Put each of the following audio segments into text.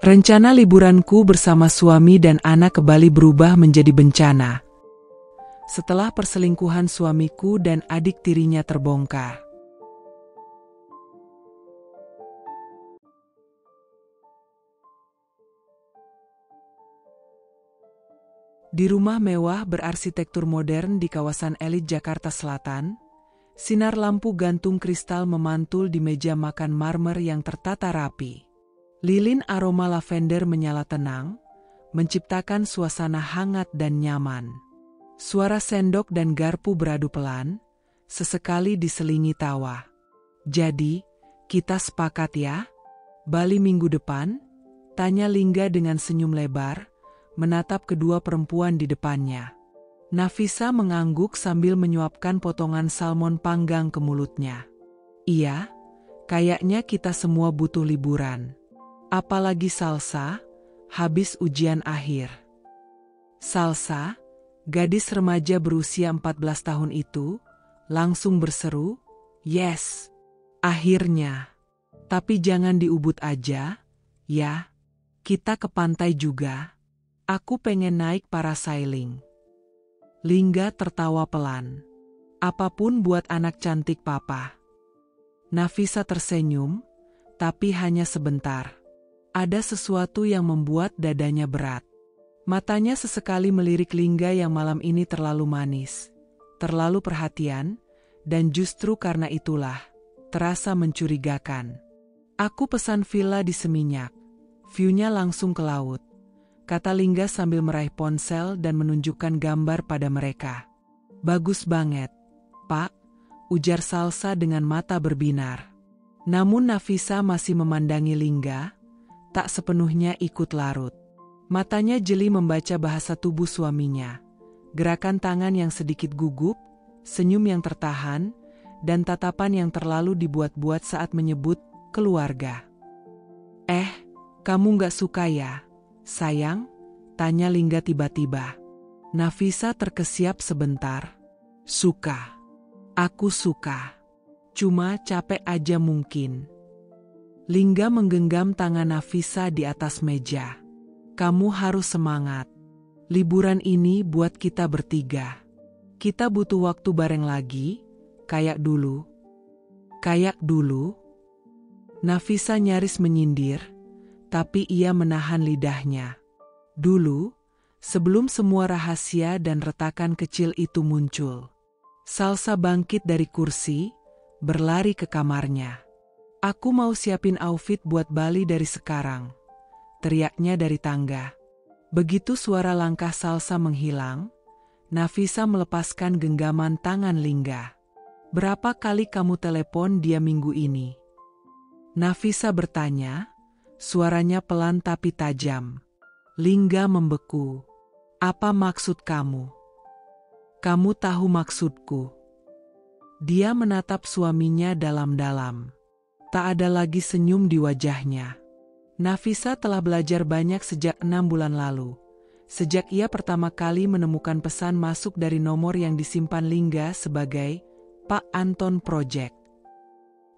Rencana liburanku bersama suami dan anak ke Bali berubah menjadi bencana. Setelah perselingkuhan suamiku dan adik tirinya terbongkar. Di rumah mewah berarsitektur modern di kawasan elit Jakarta Selatan, sinar lampu gantung kristal memantul di meja makan marmer yang tertata rapi. Lilin aroma lavender menyala tenang, menciptakan suasana hangat dan nyaman. Suara sendok dan garpu beradu pelan, sesekali diselingi tawa. "Jadi, kita sepakat ya? Bali minggu depan?" tanya Lingga dengan senyum lebar, menatap kedua perempuan di depannya. Nafisa mengangguk sambil menyuapkan potongan salmon panggang ke mulutnya. "Iya, kayaknya kita semua butuh liburan. Apalagi Salsa, habis ujian akhir." Salsa, gadis remaja berusia 14 tahun itu, langsung berseru, "Yes, akhirnya. Tapi jangan di Ubud aja, ya. Kita ke pantai juga. Aku pengen naik parasailing." Lingga tertawa pelan. "Apapun buat anak cantik papa." Nafisa tersenyum, tapi hanya sebentar. Ada sesuatu yang membuat dadanya berat. Matanya sesekali melirik Lingga yang malam ini terlalu manis, terlalu perhatian, dan justru karena itulah, terasa mencurigakan. "Aku pesan villa di Seminyak. View-nya langsung ke laut," kata Lingga sambil meraih ponsel dan menunjukkan gambar pada mereka. "Bagus banget, Pak," ujar Salsa dengan mata berbinar. Namun Nafisa masih memandangi Lingga, tak sepenuhnya ikut larut. Matanya jeli membaca bahasa tubuh suaminya, gerakan tangan yang sedikit gugup, senyum yang tertahan, dan tatapan yang terlalu dibuat-buat saat menyebut keluarga. Kamu gak suka ya, sayang?" tanya Lingga tiba-tiba. Nafisa terkesiap sebentar. "Suka. Aku suka. Cuma capek aja mungkin." Lingga menggenggam tangan Nafisa di atas meja. "Kamu harus semangat. Liburan ini buat kita bertiga. Kita butuh waktu bareng lagi, kayak dulu." "Kayak dulu?" Nafisa nyaris menyindir, tapi ia menahan lidahnya. "Dulu, sebelum semua rahasia dan retakan kecil itu muncul." Salsa bangkit dari kursi, berlari ke kamarnya. "Aku mau siapin outfit buat Bali dari sekarang," teriaknya dari tangga. Begitu suara langkah Salsa menghilang, Nafisa melepaskan genggaman tangan Lingga. "Berapa kali kamu telepon dia minggu ini?" Nafisa bertanya, suaranya pelan tapi tajam. Lingga membeku. "Apa maksud kamu?" "Kamu tahu maksudku." Dia menatap suaminya dalam-dalam. Tak ada lagi senyum di wajahnya. Nafisa telah belajar banyak sejak 6 bulan lalu. Sejak ia pertama kali menemukan pesan masuk dari nomor yang disimpan Lingga sebagai Pak Anton Project.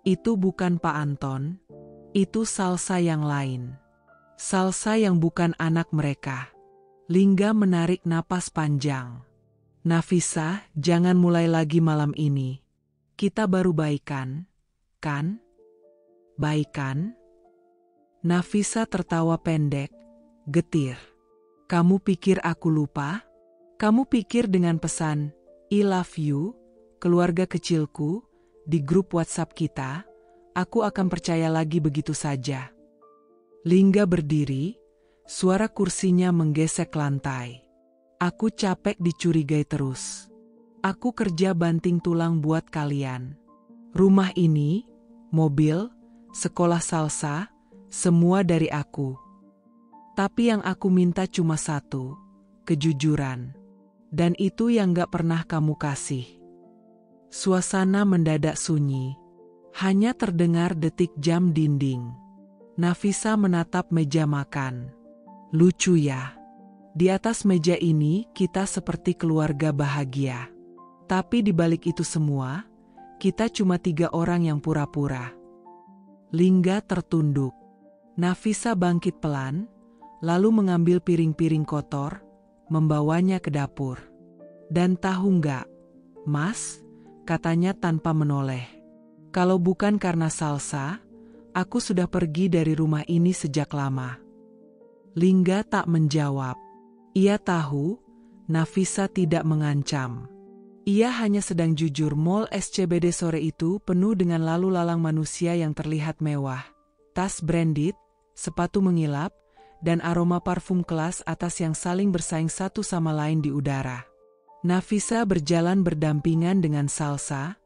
Itu bukan Pak Anton, itu Salsa yang lain. Salsa yang bukan anak mereka. Lingga menarik napas panjang. "Nafisa, jangan mulai lagi malam ini. Kita baru baikan, kan?" "Baikan?" Nafisa tertawa pendek, getir. "Kamu pikir aku lupa? Kamu pikir dengan pesan, 'I love you,' keluarga kecilku, di grup WhatsApp kita, aku akan percaya lagi begitu saja?" Lingga berdiri, suara kursinya menggesek lantai. "Aku capek dicurigai terus. Aku kerja banting tulang buat kalian. Rumah ini, mobil, sekolah Salsa, semua dari aku. Tapi yang aku minta cuma satu, kejujuran. Dan itu yang gak pernah kamu kasih." Suasana mendadak sunyi. Hanya terdengar detik jam dinding. Nafisa menatap meja makan. "Lucu ya. Di atas meja ini kita seperti keluarga bahagia. Tapi di balik itu semua, kita cuma 3 orang yang pura-pura." Lingga tertunduk. Nafisa bangkit pelan, lalu mengambil piring-piring kotor, membawanya ke dapur. Dan tahu nggak, Mas, katanya tanpa menoleh. Kalau bukan karena Salsa, aku sudah pergi dari rumah ini sejak lama. Lingga tak menjawab. Ia tahu, Nafisa tidak mengancam. Ia hanya sedang jujur. Mall SCBD sore itu penuh dengan lalu lalang manusia yang terlihat mewah. Tas branded, sepatu mengilap, dan aroma parfum kelas atas yang saling bersaing satu sama lain di udara. Nafisa berjalan berdampingan dengan Salsa,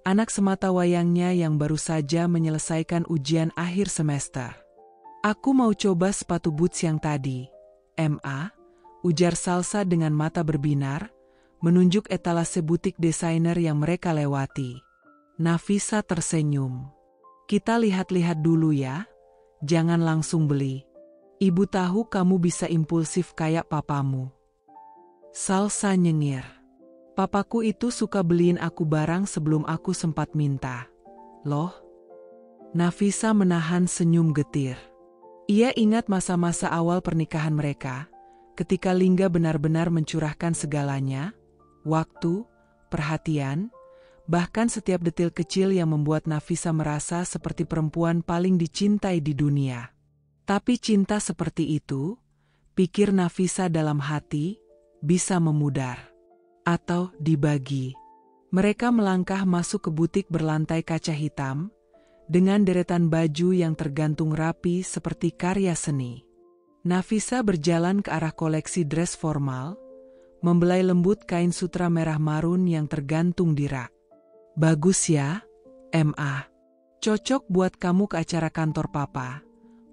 anak sematawayangnya yang baru saja menyelesaikan ujian akhir semester. Aku mau coba sepatu boots yang tadi, Ma, ujar Salsa dengan mata berbinar, menunjuk etalase butik desainer yang mereka lewati. Nafisa tersenyum. Kita lihat-lihat dulu ya, jangan langsung beli. Ibu tahu kamu bisa impulsif kayak papamu. Salsa nyengir. Papaku itu suka beliin aku barang sebelum aku sempat minta. Loh? Nafisa menahan senyum getir. Ia ingat masa-masa awal pernikahan mereka, ketika Lingga benar-benar mencurahkan segalanya, waktu, perhatian, bahkan setiap detil kecil yang membuat Nafisa merasa seperti perempuan paling dicintai di dunia. Tapi cinta seperti itu, pikir Nafisa dalam hati, bisa memudar. Atau dibagi. Mereka melangkah masuk ke butik berlantai kaca hitam, dengan deretan baju yang tergantung rapi seperti karya seni. Nafisa berjalan ke arah koleksi dress formal, membelai lembut kain sutra merah marun yang tergantung di rak. Bagus ya, Ma. Cocok buat kamu ke acara kantor papa,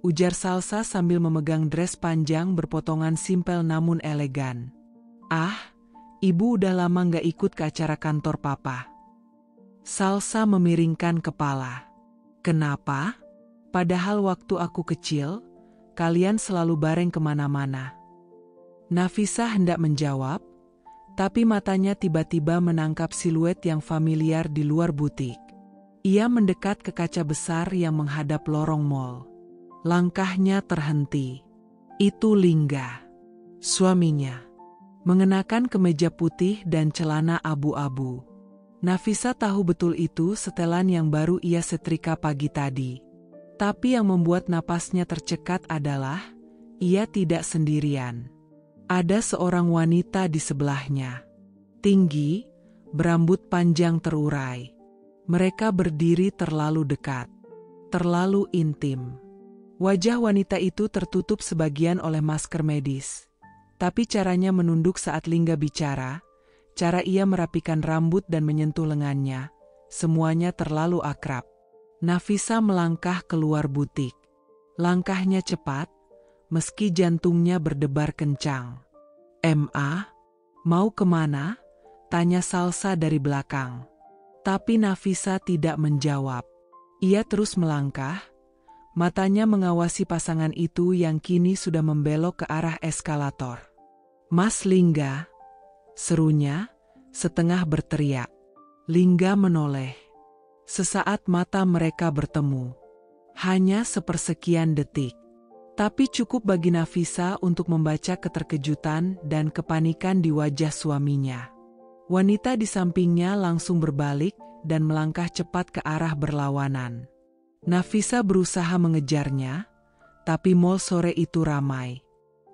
ujar Salsa sambil memegang dress panjang berpotongan simpel namun elegan. Ah, ibu udah lama nggak ikut ke acara kantor papa. Salsa memiringkan kepala. Kenapa? Padahal waktu aku kecil, kalian selalu bareng kemana-mana. Nafisa hendak menjawab, tapi matanya tiba-tiba menangkap siluet yang familiar di luar butik. Ia mendekat ke kaca besar yang menghadap lorong mall. Langkahnya terhenti. Itu Lingga, suaminya, mengenakan kemeja putih dan celana abu-abu. Nafisa tahu betul itu setelan yang baru ia setrika pagi tadi. Tapi yang membuat napasnya tercekat adalah, ia tidak sendirian. Ada seorang wanita di sebelahnya. Tinggi, berambut panjang terurai. Mereka berdiri terlalu dekat, terlalu intim. Wajah wanita itu tertutup sebagian oleh masker medis. Tapi caranya menunduk saat Lingga bicara, cara ia merapikan rambut dan menyentuh lengannya, semuanya terlalu akrab. Nafisa melangkah keluar butik. Langkahnya cepat, meski jantungnya berdebar kencang. Ma, mau kemana? Tanya Salsa dari belakang. Tapi Nafisa tidak menjawab. Ia terus melangkah, matanya mengawasi pasangan itu yang kini sudah membelok ke arah eskalator. Mas Lingga, serunya, setengah berteriak. Lingga menoleh. Sesaat mata mereka bertemu. Hanya sepersekian detik. Tapi cukup bagi Nafisa untuk membaca keterkejutan dan kepanikan di wajah suaminya. Wanita di sampingnya langsung berbalik dan melangkah cepat ke arah berlawanan. Nafisa berusaha mengejarnya, tapi mall sore itu ramai.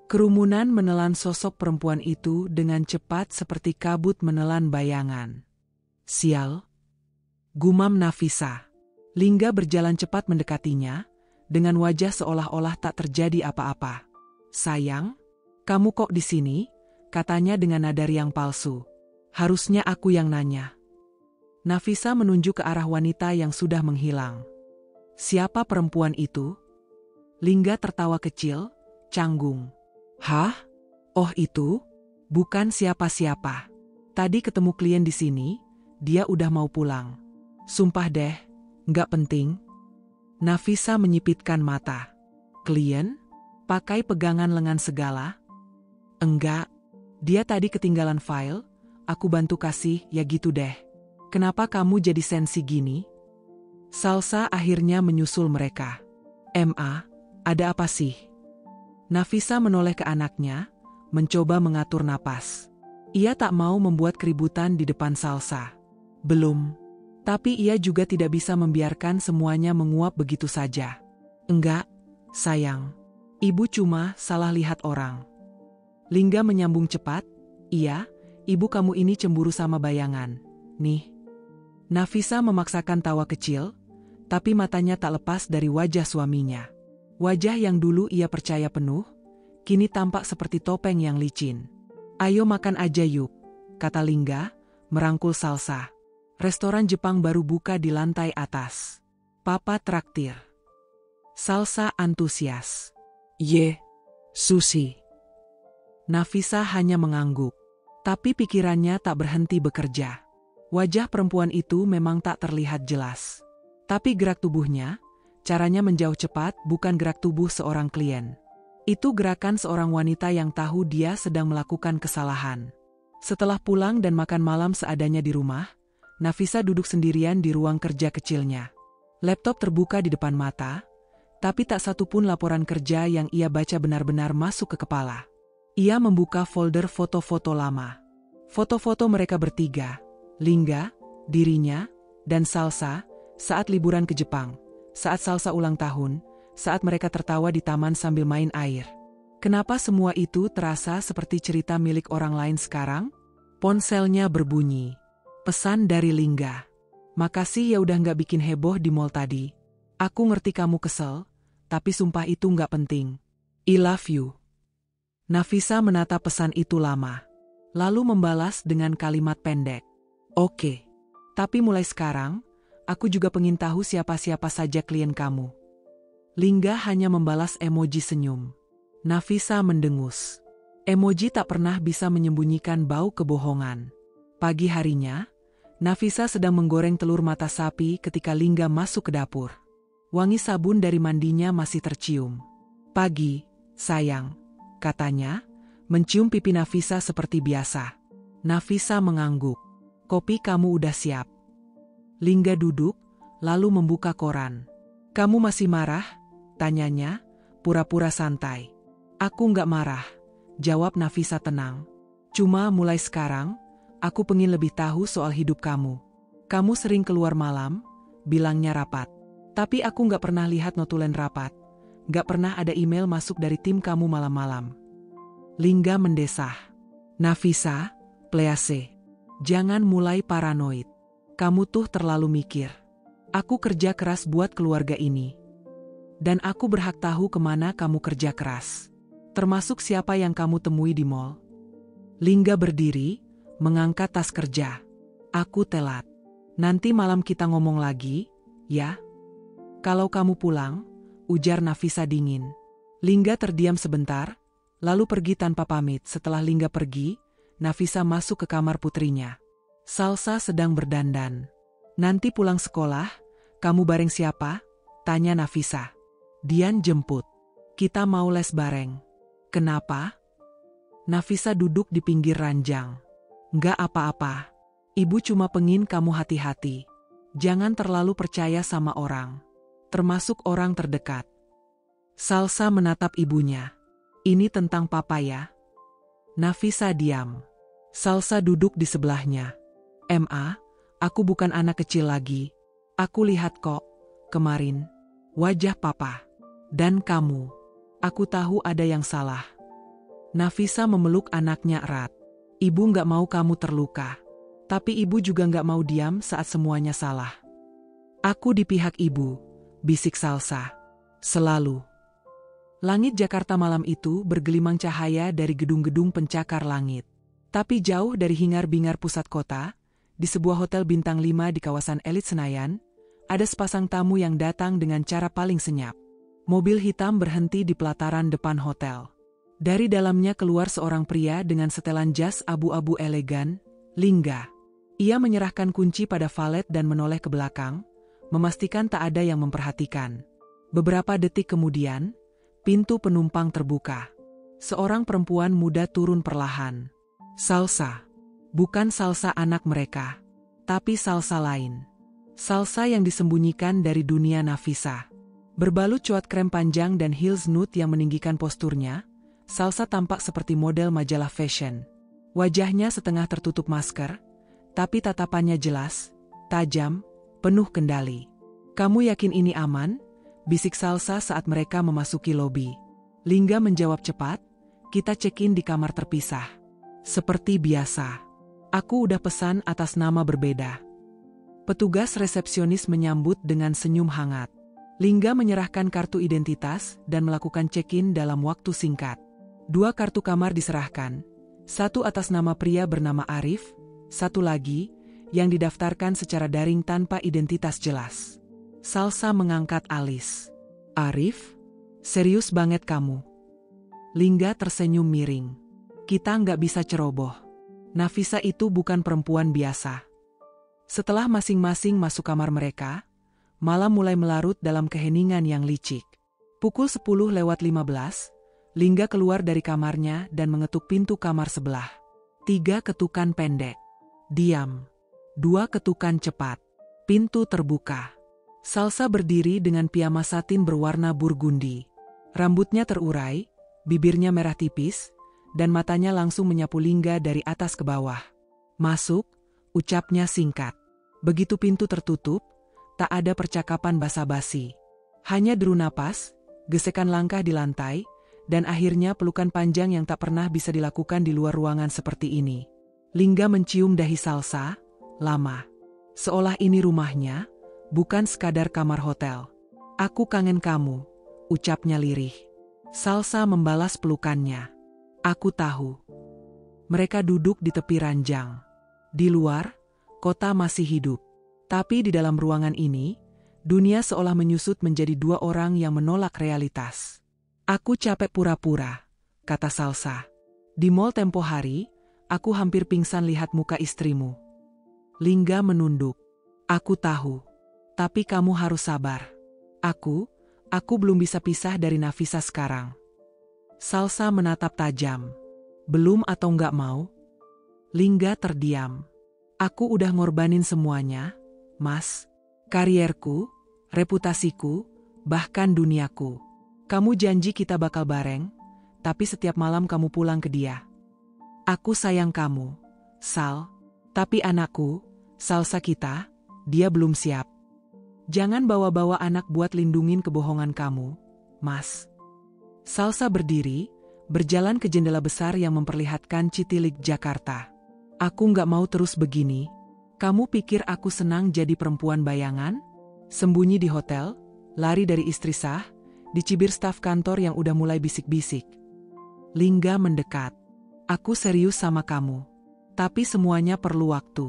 Kerumunan menelan sosok perempuan itu dengan cepat seperti kabut menelan bayangan. Sial, gumam Nafisa. Lingga berjalan cepat mendekatinya, dengan wajah seolah-olah tak terjadi apa-apa. Sayang, kamu kok di sini? Katanya dengan nada riang palsu. Harusnya aku yang nanya. Nafisa menunjuk ke arah wanita yang sudah menghilang. Siapa perempuan itu? Lingga tertawa kecil, canggung. Hah? Oh itu? Bukan siapa-siapa. Tadi ketemu klien di sini, dia udah mau pulang. Sumpah deh, nggak penting. Nafisa menyipitkan mata. Klien? Pakai pegangan lengan segala? Enggak, dia tadi ketinggalan file, aku bantu kasih, ya gitu deh. Kenapa kamu jadi sensi gini? Salsa akhirnya menyusul mereka. Ma, Ada apa sih? Nafisa menoleh ke anaknya, mencoba mengatur napas. Ia tak mau membuat keributan di depan Salsa. Belum. Tapi ia juga tidak bisa membiarkan semuanya menguap begitu saja. Enggak, sayang. Ibu cuma salah lihat orang. Lingga menyambung cepat. Iya, ibu kamu ini cemburu sama bayangan. Nih. Nafisa memaksakan tawa kecil, tapi matanya tak lepas dari wajah suaminya. Wajah yang dulu ia percaya penuh, kini tampak seperti topeng yang licin. Ayo makan aja yuk, kata Lingga, merangkul Salsa. Restoran Jepang baru buka di lantai atas. Papa traktir. Salsa antusias. Ye, sushi. Nafisa hanya mengangguk, tapi pikirannya tak berhenti bekerja. Wajah perempuan itu memang tak terlihat jelas. Tapi gerak tubuhnya, caranya menjauh cepat bukan gerak tubuh seorang klien. Itu gerakan seorang wanita yang tahu dia sedang melakukan kesalahan. Setelah pulang dan makan malam seadanya di rumah, Nafisa duduk sendirian di ruang kerja kecilnya. Laptop terbuka di depan mata, tapi tak satu pun laporan kerja yang ia baca benar-benar masuk ke kepala. Ia membuka folder foto-foto lama. Foto-foto mereka bertiga, Lingga, dirinya, dan Salsa, saat liburan ke Jepang, saat Salsa ulang tahun, saat mereka tertawa di taman sambil main air. Kenapa semua itu terasa seperti cerita milik orang lain sekarang? Ponselnya berbunyi. Pesan dari Lingga. Makasih ya udah nggak bikin heboh di mall tadi. Aku ngerti kamu kesel, tapi sumpah itu nggak penting. I love you. Nafisa menatap pesan itu lama, lalu membalas dengan kalimat pendek. Oke. Tapi mulai sekarang, aku juga pengen tahu siapa-siapa saja klien kamu. Lingga hanya membalas emoji senyum. Nafisa mendengus. Emoji tak pernah bisa menyembunyikan bau kebohongan. Pagi harinya, Nafisa sedang menggoreng telur mata sapi ketika Lingga masuk ke dapur. Wangi sabun dari mandinya masih tercium. Pagi, sayang, katanya, mencium pipi Nafisa seperti biasa. Nafisa mengangguk. Kopi kamu udah siap. Lingga duduk, lalu membuka koran. Kamu masih marah? Tanyanya, pura-pura santai. Aku nggak marah, jawab Nafisa tenang. Cuma mulai sekarang, aku pengen lebih tahu soal hidup kamu. Kamu sering keluar malam, bilangnya rapat. Tapi aku nggak pernah lihat notulen rapat. Nggak pernah ada email masuk dari tim kamu malam-malam. Lingga mendesah. Nafisa, please. Jangan mulai paranoid. Kamu tuh terlalu mikir. Aku kerja keras buat keluarga ini. Dan aku berhak tahu kemana kamu kerja keras. Termasuk siapa yang kamu temui di mall. Lingga berdiri, mengangkat tas kerja. Aku telat. Nanti malam kita ngomong lagi, ya? Kalau kamu pulang, ujar Nafisa dingin. Lingga terdiam sebentar, lalu pergi tanpa pamit. Setelah Lingga pergi, Nafisa masuk ke kamar putrinya. Salsa sedang berdandan. Nanti pulang sekolah, kamu bareng siapa? Tanya Nafisa. Dian jemput. Kita mau les bareng. Kenapa? Nafisa duduk di pinggir ranjang. Nggak apa-apa. Ibu cuma pengin kamu hati-hati. Jangan terlalu percaya sama orang. Termasuk orang terdekat. Salsa menatap ibunya. Ini tentang papa ya? Nafisa diam. Salsa duduk di sebelahnya. Aku bukan anak kecil lagi. Aku lihat kok, kemarin, wajah papa. Dan kamu. Aku tahu ada yang salah. Nafisa memeluk anaknya erat. Ibu nggak mau kamu terluka. Tapi ibu juga nggak mau diam saat semuanya salah. Aku di pihak ibu, bisik Salsa. Selalu. Langit Jakarta malam itu bergelimang cahaya dari gedung-gedung pencakar langit. Tapi jauh dari hingar-bingar pusat kota, di sebuah hotel bintang 5 di kawasan elit Senayan, ada sepasang tamu yang datang dengan cara paling senyap. Mobil hitam berhenti di pelataran depan hotel. Dari dalamnya keluar seorang pria dengan setelan jas abu-abu elegan, Lingga. Ia menyerahkan kunci pada valet dan menoleh ke belakang, memastikan tak ada yang memperhatikan. Beberapa detik kemudian, pintu penumpang terbuka. Seorang perempuan muda turun perlahan. Salsa. Bukan Salsa anak mereka, tapi Salsa lain. Salsa yang disembunyikan dari dunia Nafisa. Berbalut cuat krem panjang dan heels nude yang meninggikan posturnya, Salsa tampak seperti model majalah fashion. Wajahnya setengah tertutup masker, tapi tatapannya jelas, tajam, penuh kendali. "Kamu yakin ini aman?" bisik Salsa saat mereka memasuki lobi. Lingga menjawab cepat, "Kita check-in di kamar terpisah." "Seperti biasa. Aku udah pesan atas nama berbeda." Petugas resepsionis menyambut dengan senyum hangat. Lingga menyerahkan kartu identitas dan melakukan check-in dalam waktu singkat. 2 kartu kamar diserahkan. Satu atas nama pria bernama Arif, satu lagi yang didaftarkan secara daring tanpa identitas jelas. Salsa mengangkat alis. "Arif? Serius banget kamu?" Lingga tersenyum miring. "Kita nggak bisa ceroboh. Nafisa itu bukan perempuan biasa." Setelah masing-masing masuk kamar mereka, malam mulai melarut dalam keheningan yang licik. Pukul 10:15, Lingga keluar dari kamarnya dan mengetuk pintu kamar sebelah. 3 ketukan pendek. Diam. 2 ketukan cepat. Pintu terbuka. Salsa berdiri dengan piyama satin berwarna burgundi. Rambutnya terurai, bibirnya merah tipis, dan matanya langsung menyapu Lingga dari atas ke bawah. "Masuk," ucapnya singkat. Begitu pintu tertutup, tak ada percakapan basa-basi. Hanya deru napas, gesekan langkah di lantai, dan akhirnya pelukan panjang yang tak pernah bisa dilakukan di luar ruangan seperti ini. Lingga mencium dahi Salsa, lama. Seolah ini rumahnya, bukan sekadar kamar hotel. "Aku kangen kamu," ucapnya lirih. Salsa membalas pelukannya. "Aku tahu." Mereka duduk di tepi ranjang. Di luar, kota masih hidup. Tapi di dalam ruangan ini, dunia seolah menyusut menjadi 2 orang yang menolak realitas. "Aku capek pura-pura," kata Salsa. "Di mall tempo hari, aku hampir pingsan lihat muka istrimu." Lingga menunduk. "Aku tahu. Tapi kamu harus sabar. Aku belum bisa pisah dari Nafisa sekarang." Salsa menatap tajam. "Belum atau nggak mau?" Lingga terdiam. "Aku udah ngorbanin semuanya, Mas. Karierku, reputasiku, bahkan duniaku. Kamu janji kita bakal bareng, tapi setiap malam kamu pulang ke dia. Aku sayang kamu, Sal. Tapi anakku, Salsa kita, dia belum siap. Jangan bawa-bawa anak buat lindungin kebohongan kamu, Mas." Salsa berdiri, berjalan ke jendela besar yang memperlihatkan Citilik Jakarta. "Aku nggak mau terus begini. Kamu pikir aku senang jadi perempuan bayangan? Sembunyi di hotel, lari dari istri sah, dicibir staf kantor yang udah mulai bisik-bisik." Lingga mendekat. "Aku serius sama kamu. Tapi semuanya perlu waktu."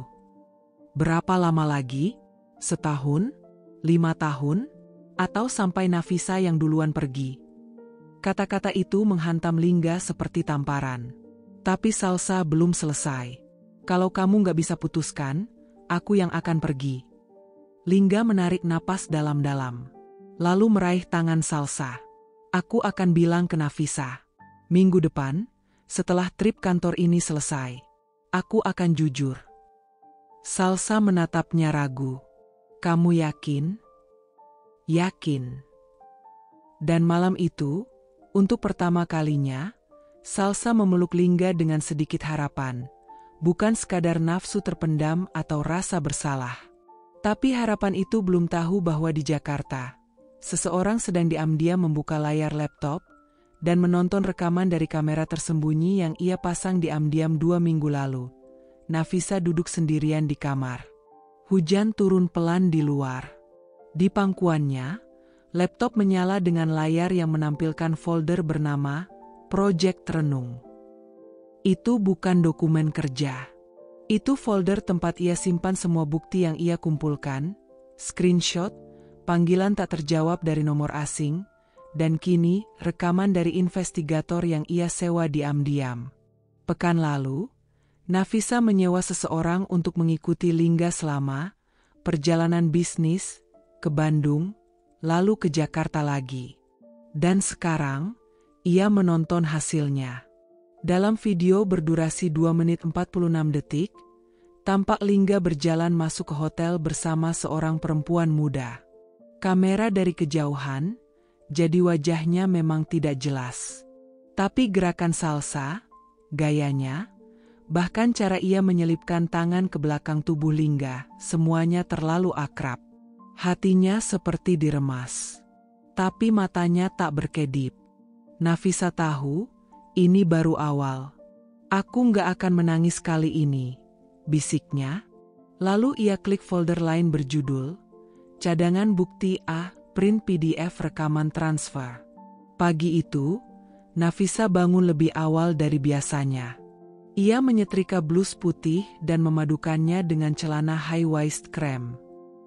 "Berapa lama lagi? Setahun? 5 tahun? Atau sampai Nafisa yang duluan pergi?" Kata-kata itu menghantam Lingga seperti tamparan. Tapi Salsa belum selesai. "Kalau kamu nggak bisa putuskan, aku yang akan pergi." Lingga menarik napas dalam-dalam. Lalu meraih tangan Salsa. "Aku akan bilang ke Nafisa. Minggu depan, setelah trip kantor ini selesai, aku akan jujur." Salsa menatapnya ragu. "Kamu yakin?" "Yakin." Dan malam itu, untuk pertama kalinya, Salsa memeluk Lingga dengan sedikit harapan. Bukan sekadar nafsu terpendam atau rasa bersalah. Tapi harapan itu belum tahu bahwa di Jakarta, seseorang sedang diam-diam membuka layar laptop dan menonton rekaman dari kamera tersembunyi yang ia pasang diam-diam 2 minggu lalu. Nafisa duduk sendirian di kamar. Hujan turun pelan di luar. Di pangkuannya, laptop menyala dengan layar yang menampilkan folder bernama Project Renung. Itu bukan dokumen kerja. Itu folder tempat ia simpan semua bukti yang ia kumpulkan, screenshot, panggilan tak terjawab dari nomor asing, dan kini rekaman dari investigator yang ia sewa diam-diam. Pekan lalu, Nafisa menyewa seseorang untuk mengikuti Lingga selama perjalanan bisnis ke Bandung, lalu ke Jakarta lagi. Dan sekarang, ia menonton hasilnya. Dalam video berdurasi 2 menit 46 detik, tampak Lingga berjalan masuk ke hotel bersama seorang perempuan muda. Kamera dari kejauhan, jadi wajahnya memang tidak jelas. Tapi gerakan Salsa, gayanya, bahkan cara ia menyelipkan tangan ke belakang tubuh Lingga, semuanya terlalu akrab. Hatinya seperti diremas. Tapi matanya tak berkedip. Nafisa tahu, ini baru awal. Aku nggak akan menangis kali ini, bisiknya. Lalu ia klik folder lain berjudul, Cadangan Bukti A, Print PDF Rekaman Transfer. Pagi itu, Nafisa bangun lebih awal dari biasanya. Ia menyetrika blus putih dan memadukannya dengan celana high-waist krem.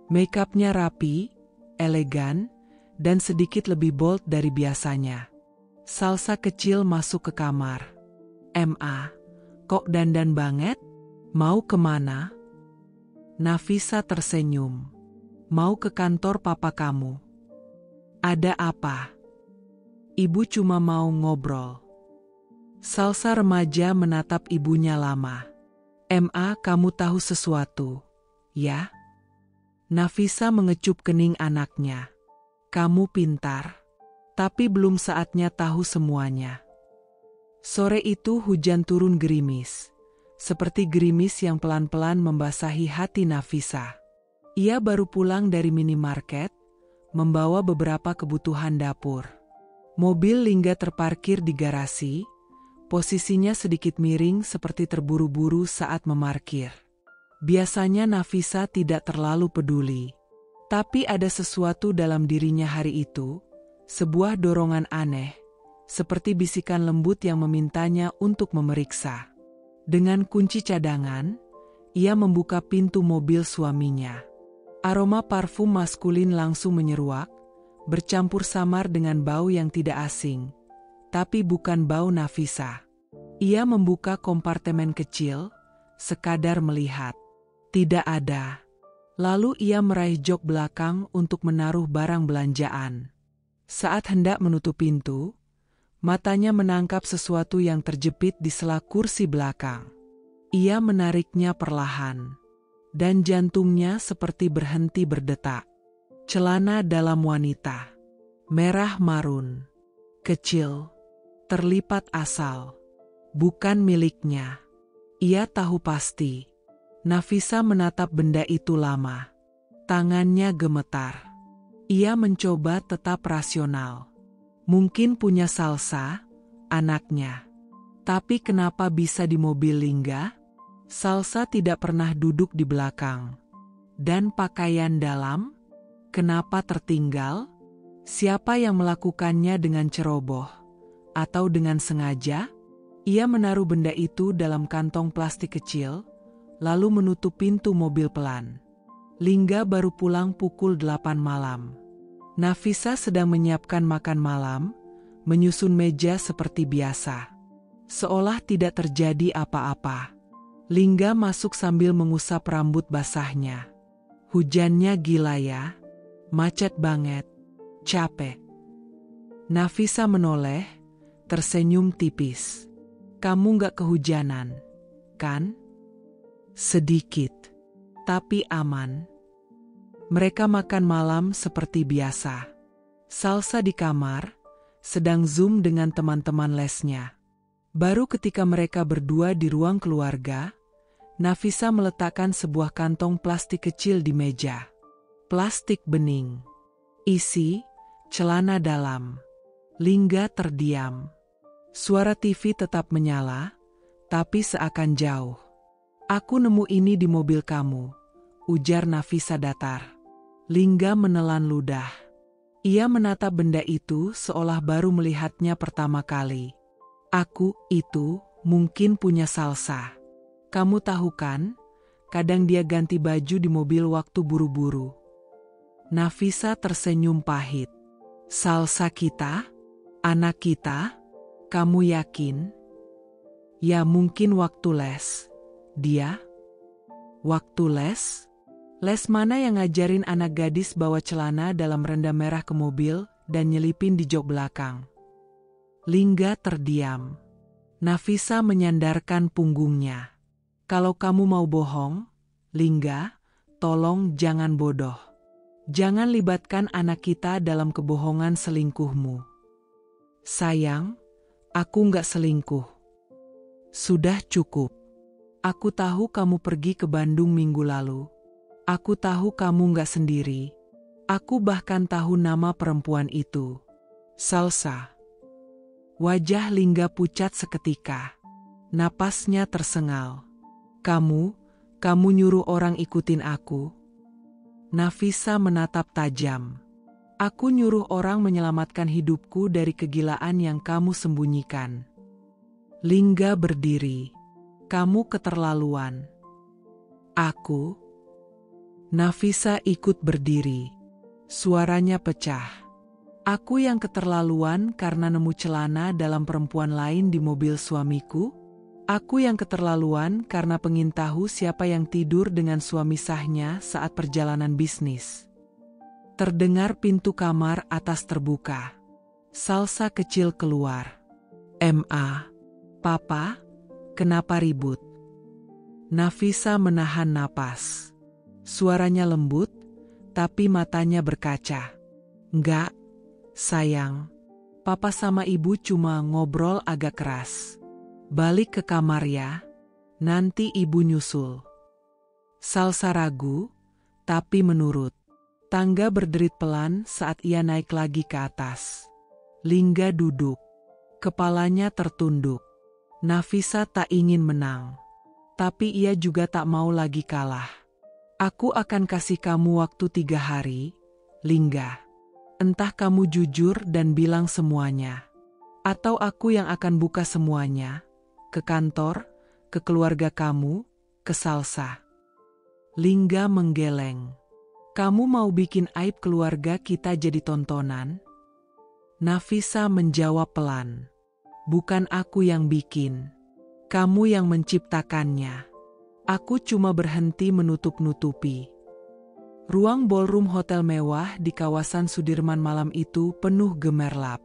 Makeupnya rapi, elegan, dan sedikit lebih bold dari biasanya. Salsa kecil masuk ke kamar. "Ma, kok dandan banget? Mau kemana?" Nafisa tersenyum. "Mau ke kantor papa kamu." "Ada apa?" "Ibu cuma mau ngobrol." Salsa remaja menatap ibunya lama. "Ma, kamu tahu sesuatu, ya?" Nafisa mengecup kening anaknya. "Kamu pintar, tapi belum saatnya tahu semuanya." Sore itu hujan turun gerimis, seperti gerimis yang pelan-pelan membasahi hati Nafisa. Ia baru pulang dari minimarket, membawa beberapa kebutuhan dapur. Mobil Lingga terparkir di garasi, posisinya sedikit miring seperti terburu-buru saat memarkir. Biasanya Nafisa tidak terlalu peduli. Tapi ada sesuatu dalam dirinya hari itu, sebuah dorongan aneh, seperti bisikan lembut yang memintanya untuk memeriksa. Dengan kunci cadangan, ia membuka pintu mobil suaminya. Aroma parfum maskulin langsung menyeruak, bercampur samar dengan bau yang tidak asing, tapi bukan bau Nafisa. Ia membuka kompartemen kecil, sekadar melihat. Tidak ada. Lalu ia meraih jok belakang untuk menaruh barang belanjaan. Saat hendak menutup pintu, matanya menangkap sesuatu yang terjepit di sela kursi belakang. Ia menariknya perlahan, dan jantungnya seperti berhenti berdetak. Celana dalam wanita, merah marun, kecil, terlipat asal, bukan miliknya. Ia tahu pasti. Nafisa menatap benda itu lama. Tangannya gemetar. Ia mencoba tetap rasional. Mungkin punya Salsa, anaknya. Tapi kenapa bisa di mobil Lingga? Salsa tidak pernah duduk di belakang. Dan pakaian dalam? Kenapa tertinggal? Siapa yang melakukannya dengan ceroboh? Atau dengan sengaja? Ia menaruh benda itu dalam kantong plastik kecil, lalu menutup pintu mobil pelan. Lingga baru pulang pukul 8 malam. Nafisa sedang menyiapkan makan malam, menyusun meja seperti biasa. Seolah tidak terjadi apa-apa. Lingga masuk sambil mengusap rambut basahnya. "Hujannya gila ya, macet banget, capek." Nafisa menoleh, tersenyum tipis. "Kamu gak kehujanan, kan?" "Sedikit, tapi aman." Mereka makan malam seperti biasa. Salsa di kamar, sedang Zoom dengan teman-teman lesnya. Baru ketika mereka berdua di ruang keluarga, Nafisa meletakkan sebuah kantong plastik kecil di meja. Plastik bening. Isi, celana dalam. Lingga terdiam. Suara TV tetap menyala, tapi seakan jauh. "Aku nemu ini di mobil kamu," ujar Nafisa datar. Lingga menelan ludah. Ia menatap benda itu seolah baru melihatnya pertama kali. "Aku itu mungkin punya Salsa. Kamu tahu kan, kadang dia ganti baju di mobil waktu buru-buru." Nafisa tersenyum pahit. "Salsa kita? Anak kita? Kamu yakin?" "Ya mungkin waktu les." "Dia? Waktu les? Les mana yang ngajarin anak gadis bawa celana dalam rendam merah ke mobil dan nyelipin di jok belakang?" Lingga terdiam. Nafisa menyandarkan punggungnya. "Kalau kamu mau bohong, Lingga, tolong jangan bodoh. Jangan libatkan anak kita dalam kebohongan selingkuhmu. Sayang, aku nggak selingkuh. Sudah cukup. Aku tahu kamu pergi ke Bandung minggu lalu. Aku tahu kamu nggak sendiri. Aku bahkan tahu nama perempuan itu. Salsa. Wajah Lingga pucat seketika. Napasnya tersengal. Kamu nyuruh orang ikutin aku? Nafisa menatap tajam. Aku nyuruh orang menyelamatkan hidupku dari kegilaan yang kamu sembunyikan. Lingga berdiri. Kamu keterlaluan. Aku? Nafisa ikut berdiri. Suaranya pecah. Aku yang keterlaluan karena nemu celana dalam perempuan lain di mobil suamiku? Aku yang keterlaluan karena pengen tahu siapa yang tidur dengan suami sahnya saat perjalanan bisnis. Terdengar pintu kamar atas terbuka. Salsa kecil keluar. Papa, kenapa ribut? Nafisa menahan napas. Suaranya lembut, tapi matanya berkaca. Enggak, sayang. Papa sama ibu cuma ngobrol agak keras. Balik ke kamar ya, nanti ibu nyusul. Salsa ragu, tapi menurut. Tangga berderit pelan saat ia naik lagi ke atas. Lingga duduk. Kepalanya tertunduk. Nafisa tak ingin menang. Tapi ia juga tak mau lagi kalah. Aku akan kasih kamu waktu 3 hari, Lingga. Entah kamu jujur dan bilang semuanya. Atau aku yang akan buka semuanya. Ke kantor, ke keluarga kamu, ke Salsa. Lingga menggeleng. Kamu mau bikin aib keluarga kita jadi tontonan? Nafisa menjawab pelan. Bukan aku yang bikin. Kamu yang menciptakannya. Aku cuma berhenti menutup-nutupi. Ruang ballroom hotel mewah di kawasan Sudirman malam itu penuh gemerlap.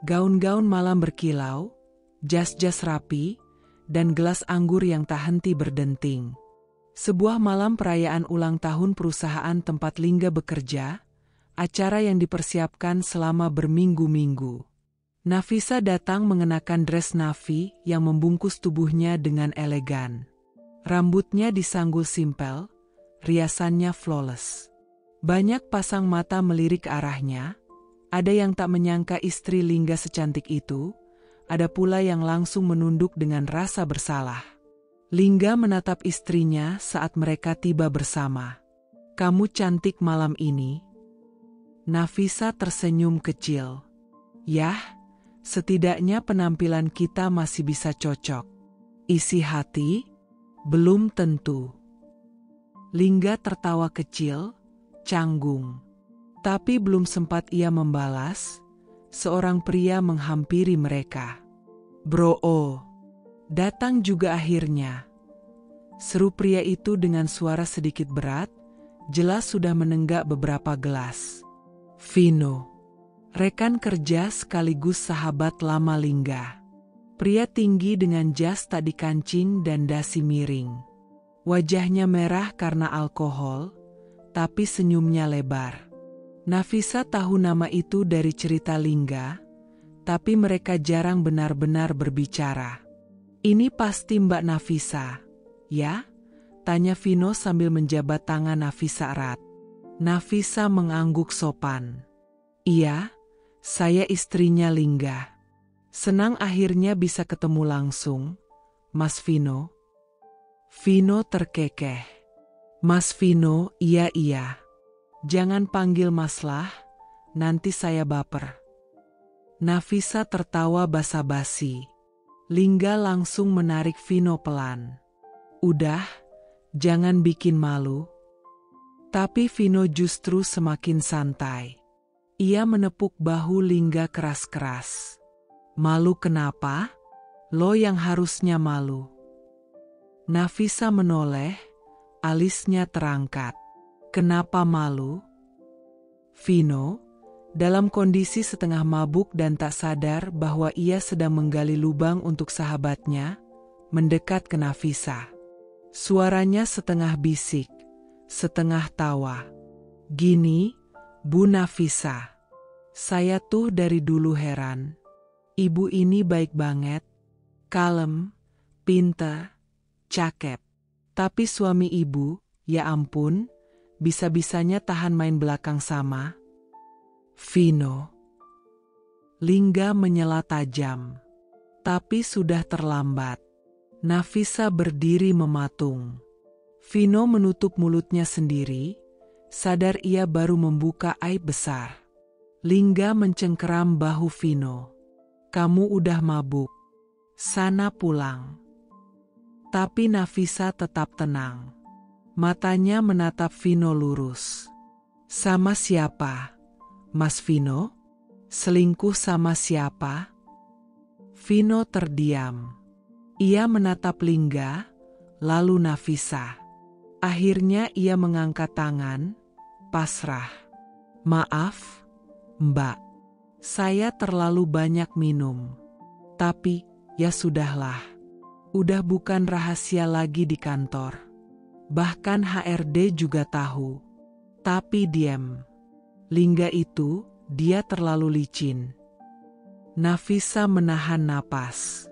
Gaun-gaun malam berkilau, jas-jas rapi, dan gelas anggur yang tak henti berdenting. Sebuah malam perayaan ulang tahun perusahaan tempat Lingga bekerja, acara yang dipersiapkan selama berminggu-minggu. Nafisa datang mengenakan dress navy yang membungkus tubuhnya dengan elegan. Rambutnya disanggul simpel, riasannya flawless. Banyak pasang mata melirik ke arahnya, ada yang tak menyangka istri Lingga secantik itu, ada pula yang langsung menunduk dengan rasa bersalah. Lingga menatap istrinya saat mereka tiba bersama. Kamu cantik malam ini. Nafisa tersenyum kecil. Yah, setidaknya penampilan kita masih bisa cocok. Isi hati? Belum tentu. Lingga tertawa kecil, canggung. Tapi belum sempat ia membalas, seorang pria menghampiri mereka. Bro, datang juga akhirnya. Seru pria itu dengan suara sedikit berat, jelas sudah menenggak beberapa gelas. Vino, rekan kerja sekaligus sahabat lama Lingga. Pria tinggi dengan jas tak dikancing dan dasi miring. Wajahnya merah karena alkohol, tapi senyumnya lebar. Nafisa tahu nama itu dari cerita Lingga, tapi mereka jarang benar-benar berbicara. Ini pasti Mbak Nafisa, ya? Tanya Vino sambil menjabat tangan Nafisa erat. Nafisa mengangguk sopan. Iya, saya istrinya Lingga. Senang akhirnya bisa ketemu langsung, Mas Vino. Vino terkekeh. Mas Vino, iya. Jangan panggil Mas lah, nanti saya baper. Nafisa tertawa basa-basi. Lingga langsung menarik Vino pelan. Udah, jangan bikin malu. Tapi Vino justru semakin santai. Ia menepuk bahu Lingga keras-keras. Malu kenapa? Lo yang harusnya malu. Nafisa menoleh, alisnya terangkat. Kenapa malu? Vino, dalam kondisi setengah mabuk dan tak sadar bahwa ia sedang menggali lubang untuk sahabatnya, mendekat ke Nafisa. Suaranya setengah bisik, setengah tawa. Gini, Bu Nafisa, saya tuh dari dulu heran. Ibu ini baik banget, kalem, pinter, cakep. Tapi suami ibu, ya ampun, bisa-bisanya tahan main belakang sama Vino. Lingga menyela tajam. Tapi sudah terlambat. Nafisa berdiri mematung. Vino menutup mulutnya sendiri, sadar ia baru membuka aib besar. Lingga mencengkeram bahu Vino. Kamu udah mabuk. Sana pulang. Tapi Nafisa tetap tenang. Matanya menatap Vino lurus. Sama siapa? Mas Vino? Selingkuh sama siapa? Vino terdiam. Ia menatap Lingga, lalu Nafisa. Akhirnya ia mengangkat tangan, pasrah. Maaf, Mbak. Saya terlalu banyak minum. Tapi, ya sudahlah. Udah bukan rahasia lagi di kantor. Bahkan HRD juga tahu. Tapi diam. Lingga itu, dia terlalu licin. Nafisa menahan napas.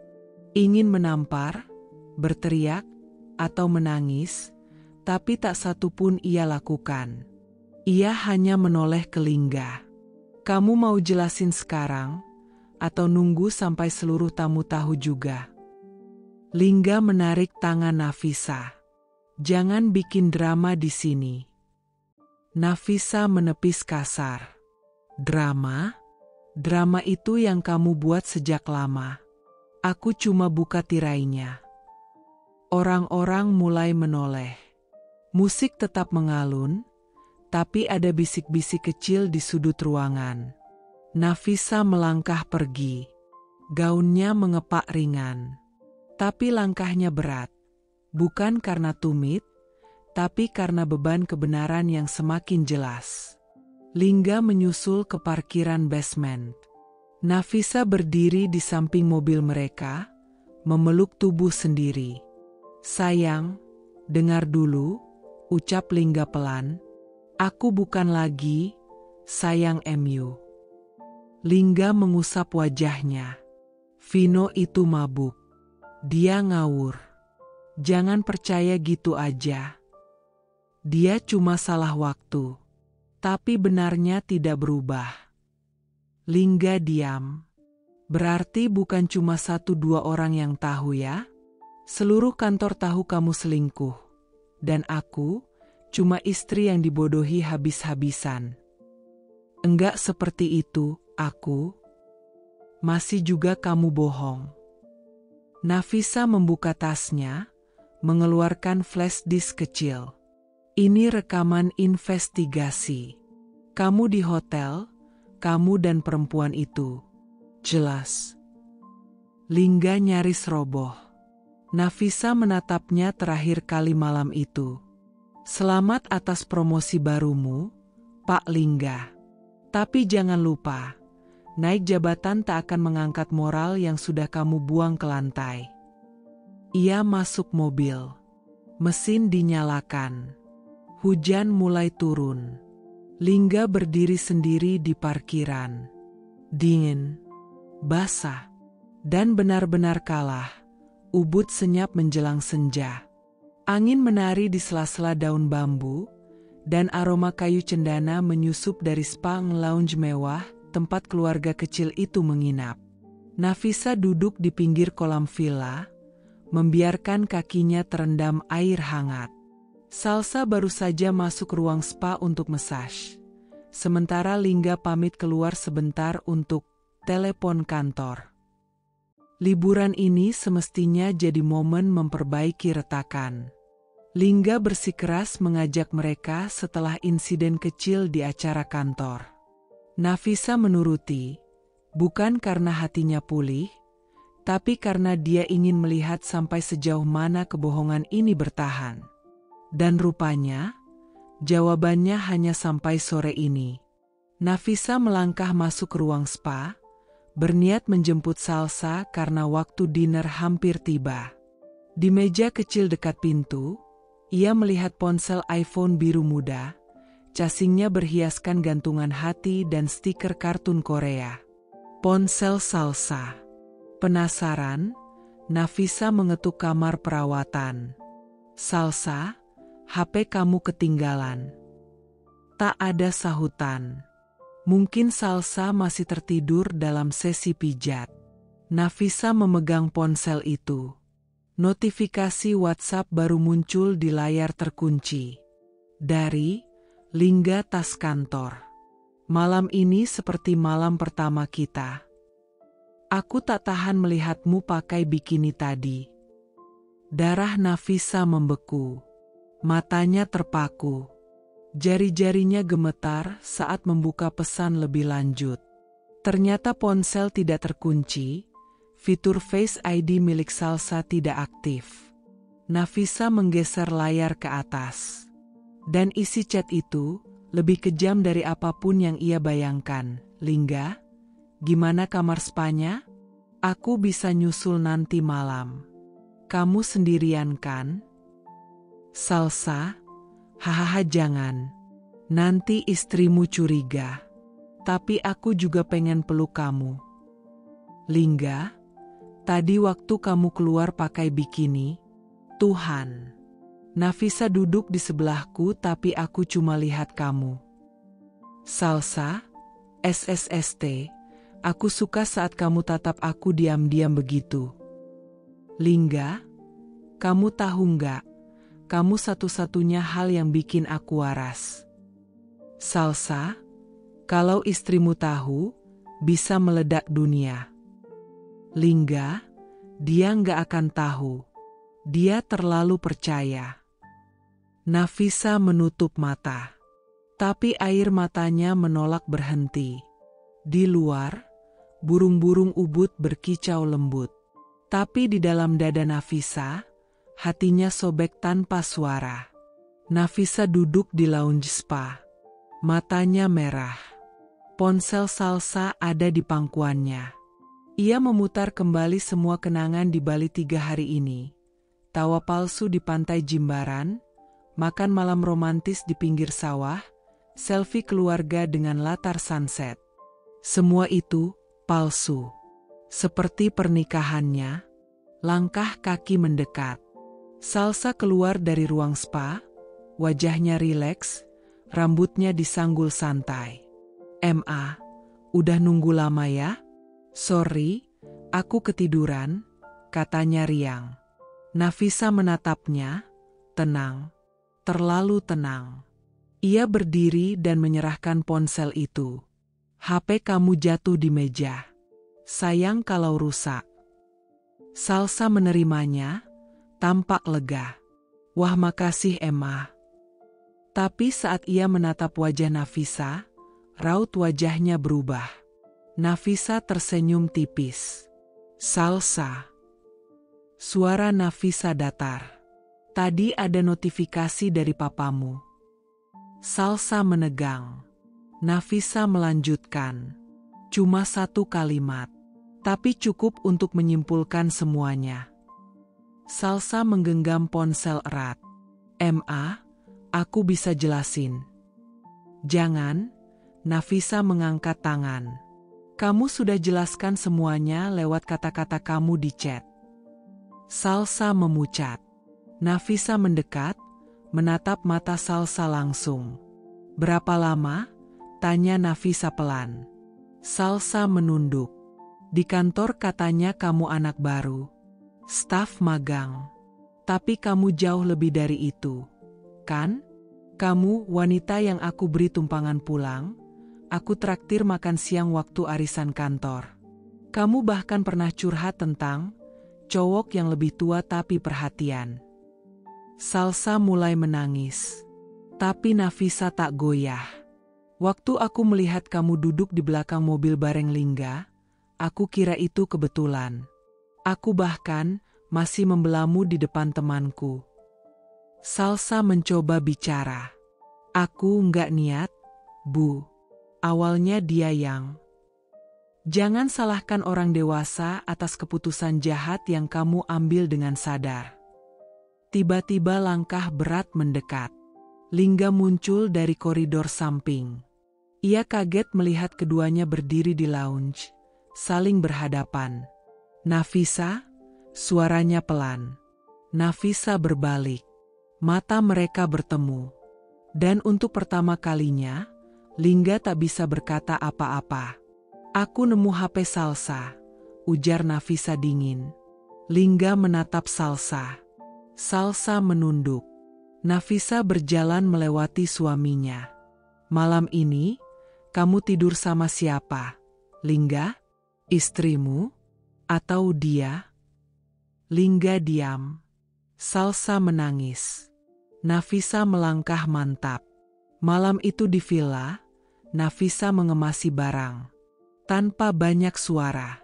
Ingin menampar, berteriak, atau menangis, tapi tak satu pun ia lakukan. Ia hanya menoleh ke Lingga. Kamu mau jelasin sekarang, atau nunggu sampai seluruh tamu tahu juga? Lingga menarik tangan Nafisa. Jangan bikin drama di sini. Nafisa menepis kasar. Drama? Drama itu yang kamu buat sejak lama. Aku cuma buka tirainya. Orang-orang mulai menoleh. Musik tetap mengalun, tapi ada bisik-bisik kecil di sudut ruangan. Nafisa melangkah pergi. Gaunnya mengepak ringan. Tapi langkahnya berat. Bukan karena tumit, tapi karena beban kebenaran yang semakin jelas. Lingga menyusul ke parkiran basement. Nafisa berdiri di samping mobil mereka, memeluk tubuh sendiri. Sayang, dengar dulu, ucap Lingga pelan. Aku bukan lagi, sayang MU. Lingga mengusap wajahnya. Vino itu mabuk. Dia ngawur. Jangan percaya gitu aja. Dia cuma salah waktu. Tapi benarnya tidak berubah. Lingga diam. Berarti bukan cuma 1-2 orang yang tahu ya? Seluruh kantor tahu kamu selingkuh. Dan aku, cuma istri yang dibodohi habis-habisan. Enggak seperti itu, aku. Masih juga kamu bohong. Nafisa membuka tasnya, mengeluarkan flash disk kecil. Ini rekaman investigasi. Kamu di hotel, kamu dan perempuan itu. Jelas. Lingga nyaris roboh. Nafisa menatapnya terakhir kali malam itu. Selamat atas promosi barumu, Pak Lingga. Tapi jangan lupa, naik jabatan tak akan mengangkat moral yang sudah kamu buang ke lantai. Ia masuk mobil. Mesin dinyalakan. Hujan mulai turun. Lingga berdiri sendiri di parkiran. Dingin, basah, dan benar-benar kalah. Ubud senyap menjelang senja. Angin menari di sela-sela daun bambu, dan aroma kayu cendana menyusup dari spa lounge mewah tempat keluarga kecil itu menginap. Nafisa duduk di pinggir kolam villa, membiarkan kakinya terendam air hangat. Salsa baru saja masuk ruang spa untuk massage. Sementara Lingga pamit keluar sebentar untuk telepon kantor. Liburan ini semestinya jadi momen memperbaiki retakan. Lingga bersikeras mengajak mereka setelah insiden kecil di acara kantor. Nafisa menuruti, bukan karena hatinya pulih, tapi karena dia ingin melihat sampai sejauh mana kebohongan ini bertahan. Dan rupanya, jawabannya hanya sampai sore ini. Nafisa melangkah masuk ke ruang spa, berniat menjemput Salsa karena waktu dinner hampir tiba. Di meja kecil dekat pintu, ia melihat ponsel iPhone biru muda, Casingnya berhiaskan gantungan hati dan stiker kartun Korea. Ponsel Salsa. Penasaran? Nafisa mengetuk kamar perawatan. Salsa, HP kamu ketinggalan. Tak ada sahutan. Mungkin Salsa masih tertidur dalam sesi pijat. Nafisa memegang ponsel itu. Notifikasi WhatsApp baru muncul di layar terkunci. Dari Lingga Tas Kantor. Malam ini seperti malam pertama kita. Aku tak tahan melihatmu pakai bikini tadi. Darah Nafisa membeku. Matanya terpaku. Jari-jarinya gemetar saat membuka pesan lebih lanjut. Ternyata ponsel tidak terkunci. Fitur Face ID milik Salsa tidak aktif. Nafisa menggeser layar ke atas. Dan isi chat itu lebih kejam dari apapun yang ia bayangkan. Lingga, gimana kamar spanya? Aku bisa nyusul nanti malam. Kamu sendirian kan? Salsa, hahaha jangan. Nanti istrimu curiga. Tapi aku juga pengen peluk kamu. Lingga, tadi waktu kamu keluar pakai bikini, Tuhan. Nafisa duduk di sebelahku tapi aku cuma lihat kamu. Salsa, SSST, aku suka saat kamu tatap aku diam-diam begitu. Lingga, kamu tahu nggak? Kamu satu-satunya hal yang bikin aku waras. Salsa, kalau istrimu tahu, bisa meledak dunia. Lingga, dia nggak akan tahu. Dia terlalu percaya. Nafisa menutup mata. Tapi air matanya menolak berhenti. Di luar, burung-burung ubud berkicau lembut. Tapi di dalam dada Nafisa, hatinya sobek tanpa suara. Nafisa duduk di lounge spa. Matanya merah. Ponsel Salsa ada di pangkuannya. Ia memutar kembali semua kenangan di Bali 3 hari ini. Tawa palsu di pantai Jimbaran, makan malam romantis di pinggir sawah, selfie keluarga dengan latar sunset. Semua itu palsu. Seperti pernikahannya, langkah kaki mendekat. Salsa keluar dari ruang spa, wajahnya rileks, rambutnya disanggul santai. "Ma, udah nunggu lama ya?" "Sorry, aku ketiduran," katanya riang. Nafisa menatapnya, tenang, terlalu tenang. Ia berdiri dan menyerahkan ponsel itu. "HP kamu jatuh di meja. Sayang kalau rusak." Salsa menerimanya, tampak lega. "Wah makasih Emma." Tapi saat ia menatap wajah Nafisa, raut wajahnya berubah. Nafisa tersenyum tipis. "Salsa." Suara Nafisa datar. "Tadi ada notifikasi dari papamu." Salsa menegang. Nafisa melanjutkan. Cuma satu kalimat. Tapi cukup untuk menyimpulkan semuanya. Salsa menggenggam ponsel erat. "Ma, aku bisa jelasin." "Jangan." Nafisa mengangkat tangan. "Kamu sudah jelaskan semuanya lewat kata-kata kamu di chat." Salsa memucat. Nafisa mendekat, menatap mata Salsa langsung. "Berapa lama?" tanya Nafisa pelan. Salsa menunduk. "Di kantor katanya kamu anak baru. Staf magang. Tapi kamu jauh lebih dari itu, kan? Kamu wanita yang aku beri tumpangan pulang. Aku traktir makan siang waktu arisan kantor. Kamu bahkan pernah curhat tentang cowok yang lebih tua tapi perhatian." Salsa mulai menangis. Tapi Nafisa tak goyah. "Waktu aku melihat kamu duduk di belakang mobil bareng Lingga, aku kira itu kebetulan. Aku bahkan masih membelamu di depan temanku." Salsa mencoba bicara. "Aku nggak niat, Bu. Awalnya dia yang..." "Jangan salahkan orang dewasa atas keputusan jahat yang kamu ambil dengan sadar." Tiba-tiba langkah berat mendekat. Lingga muncul dari koridor samping. Ia kaget melihat keduanya berdiri di lounge, saling berhadapan. Nafisa, suaranya pelan. Nafisa berbalik. Mata mereka bertemu. Dan untuk pertama kalinya, Lingga tak bisa berkata apa-apa. Aku nemu HP Salsa, ujar Nafisa dingin. Lingga menatap Salsa. Salsa menunduk. Nafisa berjalan melewati suaminya. Malam ini, kamu tidur sama siapa? Lingga? Istrimu? Atau dia? Lingga diam. Salsa menangis. Nafisa melangkah mantap. Malam itu di villa, Nafisa mengemasi barang. Tanpa banyak suara.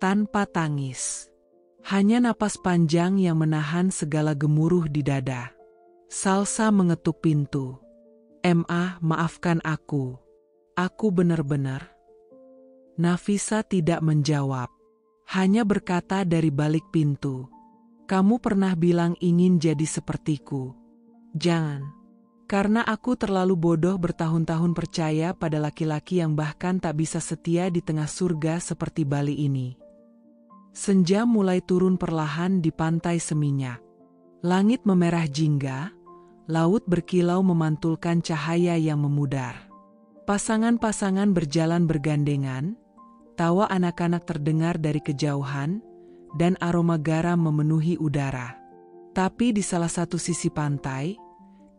Tanpa tangis. Hanya napas panjang yang menahan segala gemuruh di dada. Salsa mengetuk pintu. Maafkan aku. Aku benar-benar. Nafisa tidak menjawab. Hanya berkata dari balik pintu. Kamu pernah bilang ingin jadi sepertiku. Jangan. Karena aku terlalu bodoh bertahun-tahun percaya pada laki-laki yang bahkan tak bisa setia di tengah surga seperti Bali ini. Senja mulai turun perlahan di pantai Seminyak. Langit memerah jingga, laut berkilau memantulkan cahaya yang memudar. Pasangan-pasangan berjalan bergandengan, tawa anak-anak terdengar dari kejauhan, dan aroma garam memenuhi udara. Tapi di salah satu sisi pantai,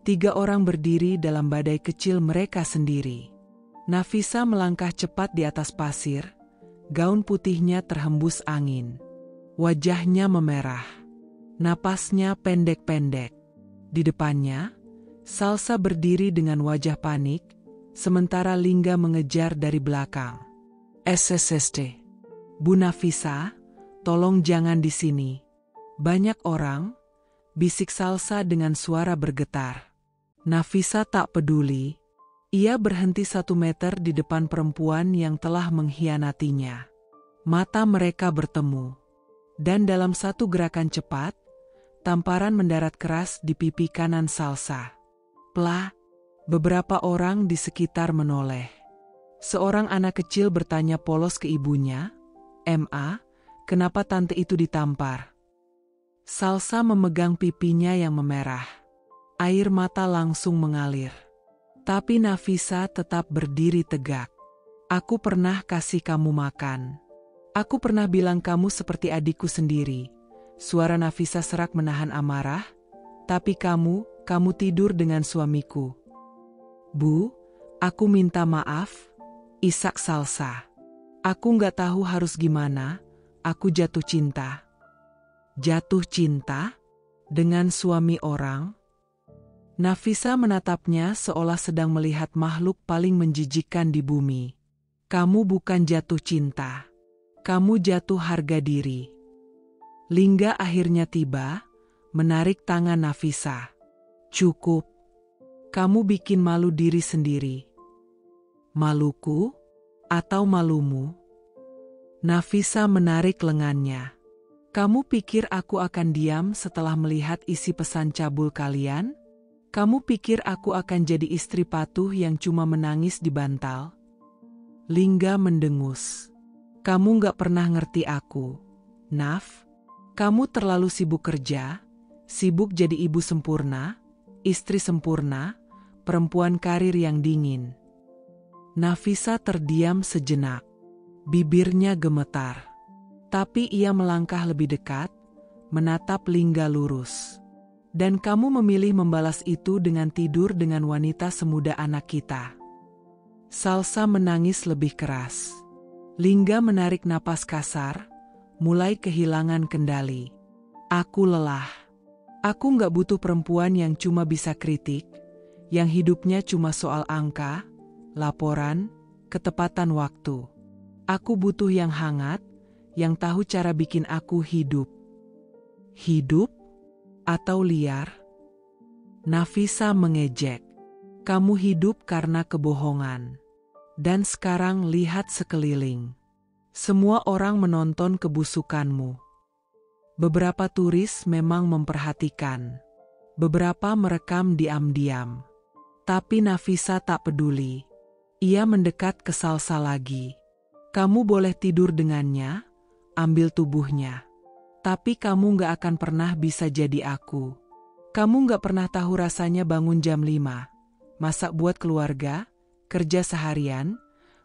3 orang berdiri dalam badai kecil mereka sendiri. Nafisa melangkah cepat di atas pasir, gaun putihnya terhembus angin. Wajahnya memerah, napasnya pendek-pendek. Di depannya, Salsa berdiri dengan wajah panik, sementara Lingga mengejar dari belakang. SSSD. Bu Nafisa, tolong jangan di sini. Banyak orang, bisik Salsa dengan suara bergetar. Nafisa tak peduli. Ia berhenti 1 meter di depan perempuan yang telah mengkhianatinya. Mata mereka bertemu. Dan dalam satu gerakan cepat, tamparan mendarat keras di pipi kanan Salsa. Plah, beberapa orang di sekitar menoleh. Seorang anak kecil bertanya polos ke ibunya, kenapa tante itu ditampar? Salsa memegang pipinya yang memerah. Air mata langsung mengalir. Tapi Nafisa tetap berdiri tegak. Aku pernah kasih kamu makan. Aku pernah bilang kamu seperti adikku sendiri. Suara Nafisa serak menahan amarah. Tapi kamu tidur dengan suamiku. Bu, aku minta maaf. Isak Salsa. Aku nggak tahu harus gimana. Aku jatuh cinta. Jatuh cinta? Dengan suami orang? Nafisa menatapnya seolah sedang melihat makhluk paling menjijikkan di bumi. Kamu bukan jatuh cinta. Kamu jatuh harga diri. Lingga akhirnya tiba, menarik tangan Nafisa. Cukup. Kamu bikin malu diri sendiri. Maluku? Atau malumu? Nafisa menarik lengannya. Kamu pikir aku akan diam setelah melihat isi pesan cabul kalian? Kamu pikir aku akan jadi istri patuh yang cuma menangis di bantal? Lingga mendengus. Kamu gak pernah ngerti aku, Naf. Kamu terlalu sibuk kerja, sibuk jadi ibu sempurna, istri sempurna, perempuan karir yang dingin. Nafisa terdiam sejenak. Bibirnya gemetar. Tapi ia melangkah lebih dekat, menatap Lingga lurus. Dan kamu memilih membalas itu dengan tidur dengan wanita semuda anak kita. Salsa menangis lebih keras. Lingga menarik napas kasar, mulai kehilangan kendali. Aku lelah. Aku gak butuh perempuan yang cuma bisa kritik, yang hidupnya cuma soal angka, laporan, ketepatan waktu. Aku butuh yang hangat, yang tahu cara bikin aku hidup. Hidup? Atau liar? Nafisa mengejek. Kamu hidup karena kebohongan. Dan sekarang lihat sekeliling. Semua orang menonton kebusukanmu. Beberapa turis memang memperhatikan. Beberapa merekam diam-diam. Tapi Nafisa tak peduli. Ia mendekat ke Salsa lagi. Kamu boleh tidur dengannya, ambil tubuhnya. Tapi kamu gak akan pernah bisa jadi aku. Kamu gak pernah tahu rasanya bangun jam 5, masak buat keluarga, kerja seharian,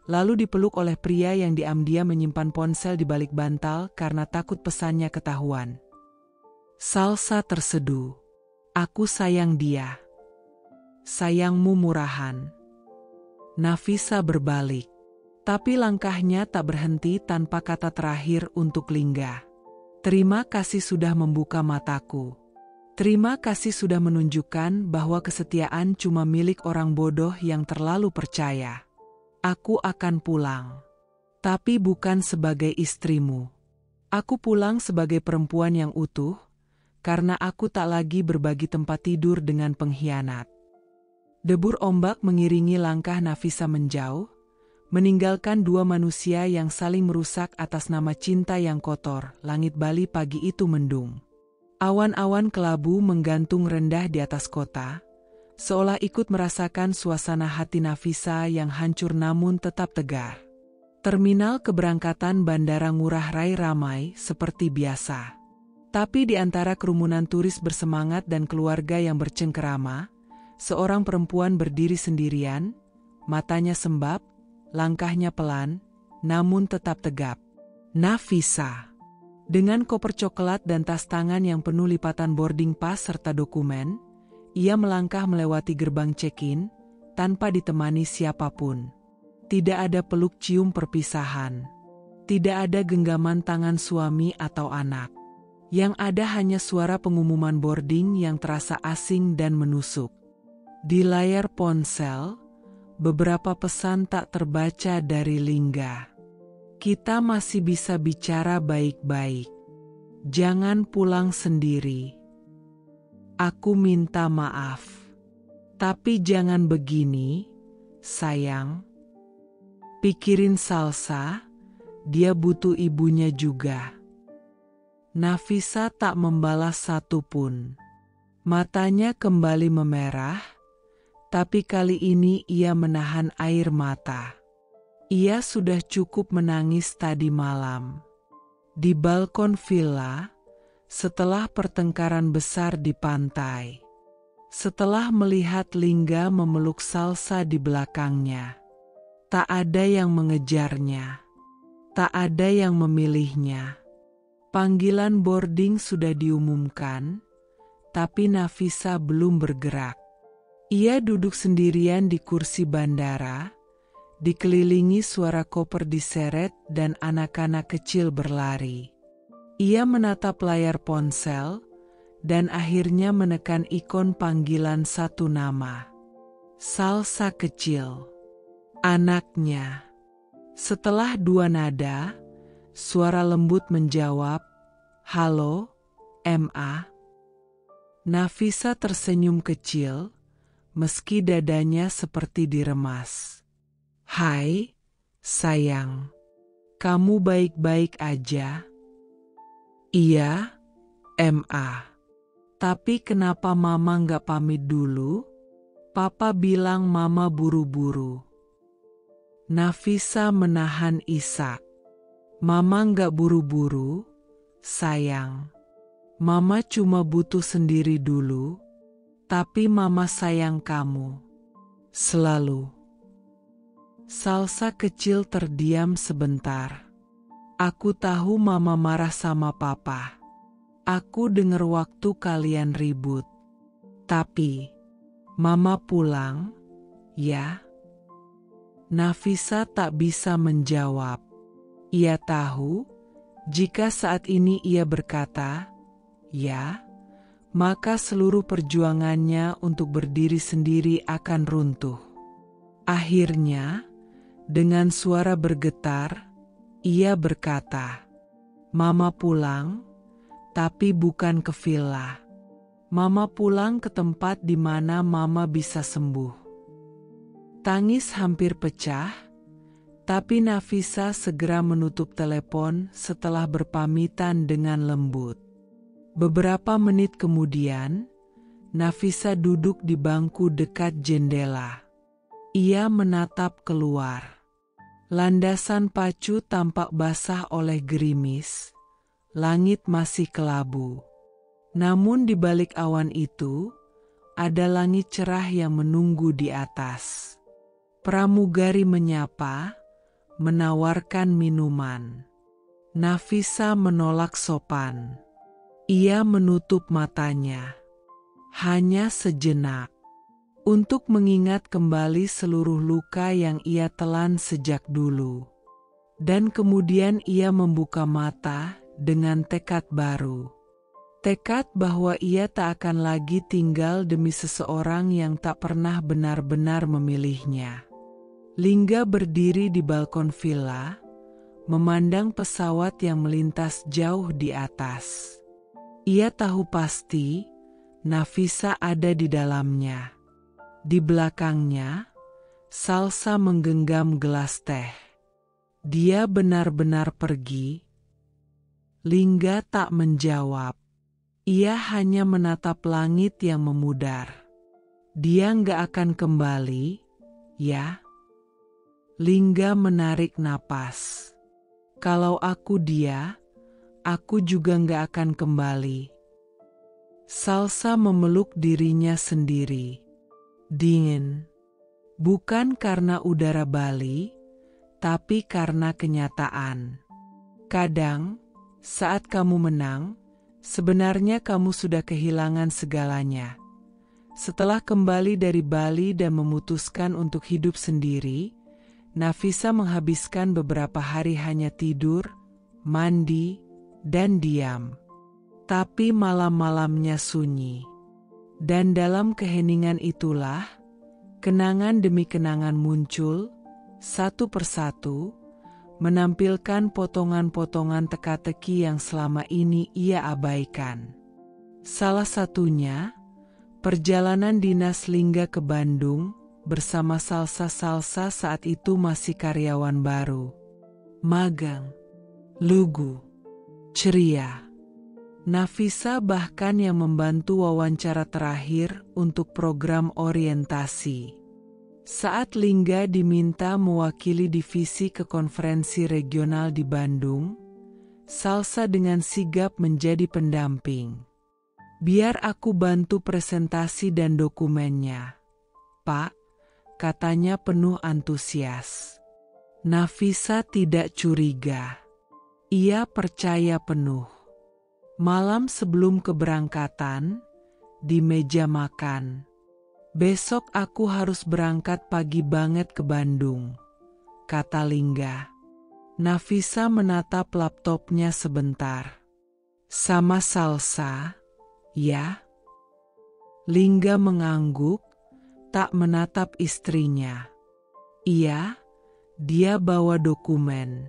lalu dipeluk oleh pria yang diam-diam menyimpan ponsel di balik bantal karena takut pesannya ketahuan. Salsa terseduh. Aku sayang dia. Sayangmu murahan. Nafisa berbalik. Tapi langkahnya tak berhenti tanpa kata terakhir untuk Lingga. Terima kasih sudah membuka mataku. Terima kasih sudah menunjukkan bahwa kesetiaan cuma milik orang bodoh yang terlalu percaya. Aku akan pulang. Tapi bukan sebagai istrimu. Aku pulang sebagai perempuan yang utuh, karena aku tak lagi berbagi tempat tidur dengan pengkhianat. Debur ombak mengiringi langkah Nafisa menjauh, meninggalkan dua manusia yang saling merusak atas nama cinta yang kotor. Langit Bali pagi itu mendung. Awan-awan kelabu menggantung rendah di atas kota, seolah ikut merasakan suasana hati Nafisa yang hancur namun tetap tegar. Terminal keberangkatan Bandara Ngurah Rai ramai seperti biasa. Tapi di antara kerumunan turis bersemangat dan keluarga yang bercengkerama, seorang perempuan berdiri sendirian, matanya sembab, langkahnya pelan, namun tetap tegap. Nafisa. Dengan koper coklat dan tas tangan yang penuh lipatan boarding pass serta dokumen, ia melangkah melewati gerbang check-in, tanpa ditemani siapapun. Tidak ada peluk cium perpisahan. Tidak ada genggaman tangan suami atau anak. Yang ada hanya suara pengumuman boarding yang terasa asing dan menusuk. Di layar ponsel, beberapa pesan tak terbaca dari Lingga. Kita masih bisa bicara baik-baik. Jangan pulang sendiri. Aku minta maaf. Tapi jangan begini, sayang. Pikirin Salsa, dia butuh ibunya juga. Nafisa tak membalas satupun. Matanya kembali memerah, tapi kali ini ia menahan air mata. Ia sudah cukup menangis tadi malam. Di balkon villa, setelah pertengkaran besar di pantai. Setelah melihat Lingga memeluk Salsa di belakangnya. Tak ada yang mengejarnya. Tak ada yang memilihnya. Panggilan boarding sudah diumumkan, tapi Nafisa belum bergerak. Ia duduk sendirian di kursi bandara, dikelilingi suara koper diseret dan anak-anak kecil berlari. Ia menatap layar ponsel, dan akhirnya menekan ikon panggilan satu nama. Salsa kecil. Anaknya. Setelah dua nada, suara lembut menjawab, "Halo, Ma." Nafisa tersenyum kecil, meski dadanya seperti diremas. "Hai, sayang. Kamu baik-baik aja?" "Iya, Ma. Tapi kenapa Mama nggak pamit dulu? Papa bilang Mama buru-buru." Nafisa menahan isak. "Mama nggak buru-buru, sayang. Mama cuma butuh sendiri dulu, tapi Mama sayang kamu. Selalu." Salsa kecil terdiam sebentar. "Aku tahu Mama marah sama Papa. Aku dengar waktu kalian ribut. Tapi, Mama pulang, ya?" Nafisa tak bisa menjawab. Ia tahu, jika saat ini ia berkata, "Ya," maka seluruh perjuangannya untuk berdiri sendiri akan runtuh. Akhirnya, dengan suara bergetar, ia berkata, "Mama pulang, tapi bukan ke villa. Mama pulang ke tempat di mana Mama bisa sembuh." Tangis hampir pecah, tapi Nafisa segera menutup telepon setelah berpamitan dengan lembut. Beberapa menit kemudian, Nafisa duduk di bangku dekat jendela. Ia menatap keluar. Landasan pacu tampak basah oleh gerimis. Langit masih kelabu. Namun di balik awan itu, ada langit cerah yang menunggu di atas. Pramugari menyapa, menawarkan minuman. Nafisa menolak sopan. Ia menutup matanya. Hanya sejenak. Untuk mengingat kembali seluruh luka yang ia telan sejak dulu. Dan kemudian ia membuka mata dengan tekad baru. Tekad bahwa ia tak akan lagi tinggal demi seseorang yang tak pernah benar-benar memilihnya. Lingga berdiri di balkon villa, memandang pesawat yang melintas jauh di atas. Ia tahu pasti Nafisa ada di dalamnya. Di belakangnya, Salsa menggenggam gelas teh. Dia benar-benar pergi. Lingga tak menjawab. Ia hanya menatap langit yang memudar. Dia nggak akan kembali, ya? Lingga menarik napas. Kalau aku dia, aku juga nggak akan kembali. Salsa memeluk dirinya sendiri. Dingin. Bukan karena udara Bali, tapi karena kenyataan. Kadang, saat kamu menang, sebenarnya kamu sudah kehilangan segalanya. Setelah kembali dari Bali dan memutuskan untuk hidup sendiri, Nafisa menghabiskan beberapa hari hanya tidur, mandi, dan diam. Tapi malam-malamnya sunyi. Dan dalam keheningan itulah, kenangan demi kenangan muncul, satu persatu, menampilkan potongan-potongan teka-teki yang selama ini ia abaikan. Salah satunya, perjalanan dinas Lingga ke Bandung, bersama Salsa saat itu masih karyawan baru. Magang, lugu, ceria. Nafisa bahkan yang membantu wawancara terakhir untuk program orientasi. Saat Lingga diminta mewakili divisi ke konferensi regional di Bandung, Salsa dengan sigap menjadi pendamping. Biar aku bantu presentasi dan dokumennya, Pak, katanya penuh antusias. Nafisa tidak curiga. Ia percaya penuh. Malam sebelum keberangkatan, di meja makan. Besok aku harus berangkat pagi banget ke Bandung, kata Lingga. Nafisa menatap laptopnya sebentar. Sama Salsa, ya? Lingga mengangguk, tak menatap istrinya. Iya, dia bawa dokumen.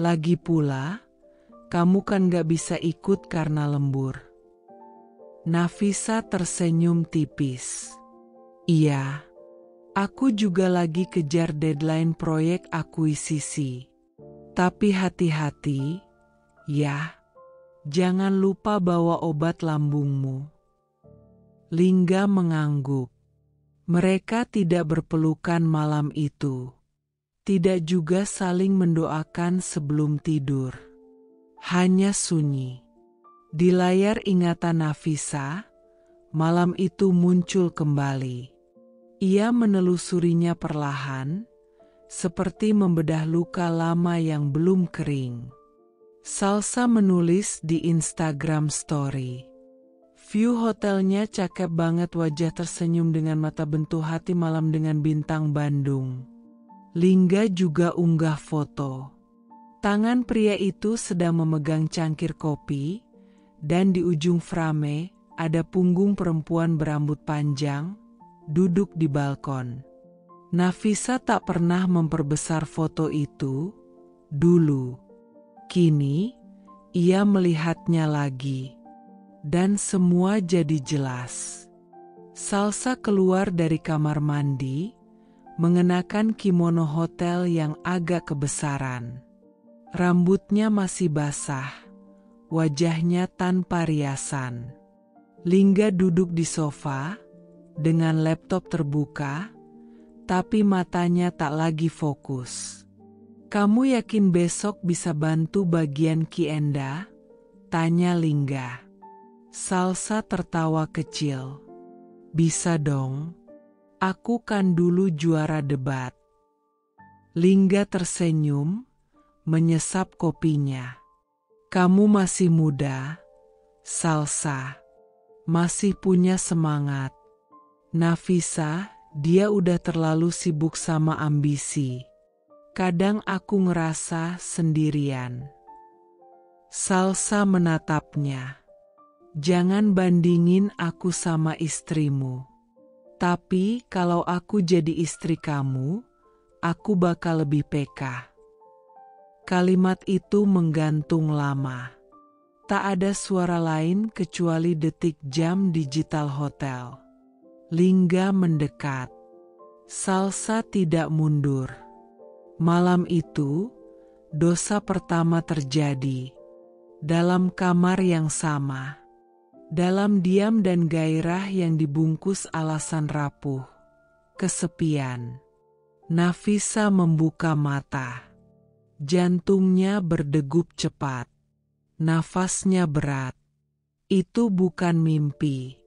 Lagi pula, kamu kan gak bisa ikut karena lembur. Nafisa tersenyum tipis. Iya, aku juga lagi kejar deadline proyek akuisisi. Tapi hati-hati, ya. Jangan lupa bawa obat lambungmu. Lingga mengangguk. Mereka tidak berpelukan malam itu. Tidak juga saling mendoakan sebelum tidur. Hanya sunyi. Di layar ingatan Nafisa, malam itu muncul kembali. Ia menelusurinya perlahan, seperti membedah luka lama yang belum kering. Salsa menulis di Instagram Story. View hotelnya cakep banget, wajah tersenyum dengan mata bentuk hati, malam dengan bintang Bandung. Lingga juga unggah foto. Tangan pria itu sedang memegang cangkir kopi, dan di ujung frame ada punggung perempuan berambut panjang, duduk di balkon. Nafisa tak pernah memperbesar foto itu, dulu. Kini, ia melihatnya lagi. Dan semua jadi jelas. Salsa keluar dari kamar mandi, mengenakan kimono hotel yang agak kebesaran. Rambutnya masih basah, wajahnya tanpa riasan. Lingga duduk di sofa dengan laptop terbuka, tapi matanya tak lagi fokus. "Kamu yakin besok bisa bantu bagian Kienda?" tanya Lingga. Salsa tertawa kecil. "Bisa dong. Aku kan dulu juara debat." Lingga tersenyum, menyesap kopinya. "Kamu masih muda, Salsa. Masih punya semangat." "Nafisa, dia udah terlalu sibuk sama ambisi. Kadang aku ngerasa sendirian." Salsa menatapnya. "Jangan bandingin aku sama istrimu. Tapi kalau aku jadi istri kamu, aku bakal lebih peka." Kalimat itu menggantung lama. Tak ada suara lain kecuali detik jam digital hotel. Lingga mendekat. Salsa tidak mundur. Malam itu, dosa pertama terjadi. Dalam kamar yang sama. Dalam diam dan gairah yang dibungkus alasan rapuh. Kesepian. Nafisa membuka mata. Jantungnya berdegup cepat. Nafasnya berat. Itu bukan mimpi.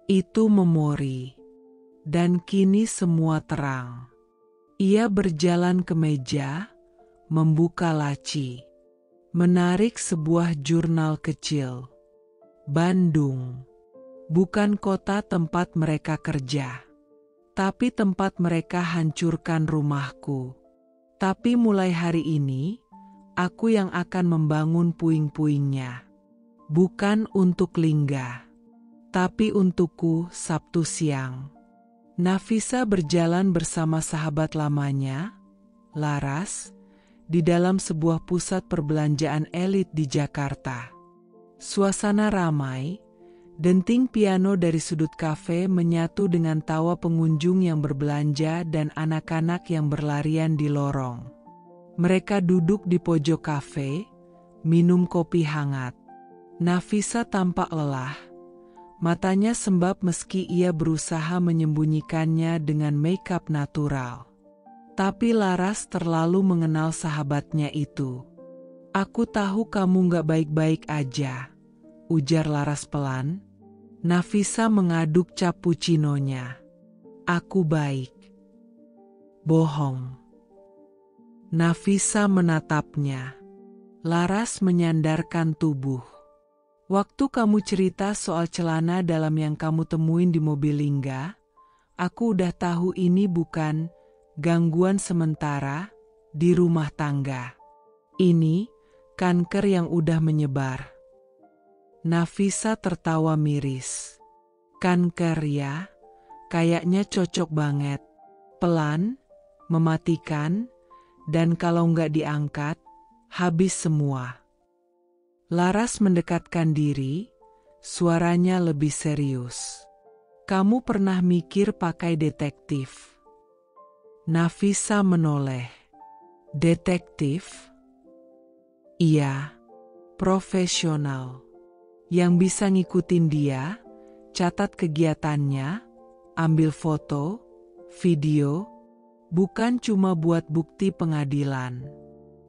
Itu memori. Dan kini semua terang. Ia berjalan ke meja, membuka laci. Menarik sebuah jurnal kecil. Bandung. Bukan kota tempat mereka kerja. Tapi tempat mereka hancurkan rumahku. Tapi mulai hari ini, aku yang akan membangun puing-puingnya. Bukan untuk Lingga, tapi untukku Sabtu siang. Nafisa berjalan bersama sahabat lamanya, Laras, di dalam sebuah pusat perbelanjaan elit di Jakarta. Suasana ramai, denting piano dari sudut kafe menyatu dengan tawa pengunjung yang berbelanja dan anak-anak yang berlarian di lorong. Mereka duduk di pojok kafe, minum kopi hangat. Nafisa tampak lelah. Matanya sembab meski ia berusaha menyembunyikannya dengan make-up natural. Tapi Laras terlalu mengenal sahabatnya itu. "Aku tahu kamu gak baik-baik aja," ujar Laras pelan. Nafisa mengaduk cappuccinonya. "Aku baik." "Bohong." Nafisa menatapnya. Laras menyandarkan tubuh. "Waktu kamu cerita soal celana dalam yang kamu temuin di mobil Lingga, aku udah tahu ini bukan gangguan sementara di rumah tangga. Ini kanker yang udah menyebar." Nafisa tertawa miris. "Kanker ya, kayaknya cocok banget. Pelan, mematikan, dan kalau nggak diangkat, habis semua." Laras mendekatkan diri, suaranya lebih serius. "Kamu pernah mikir pakai detektif?" Nafisa menoleh. "Detektif?" "Iya, profesional. Yang bisa ngikutin dia, catat kegiatannya, ambil foto, video, bukan cuma buat bukti pengadilan.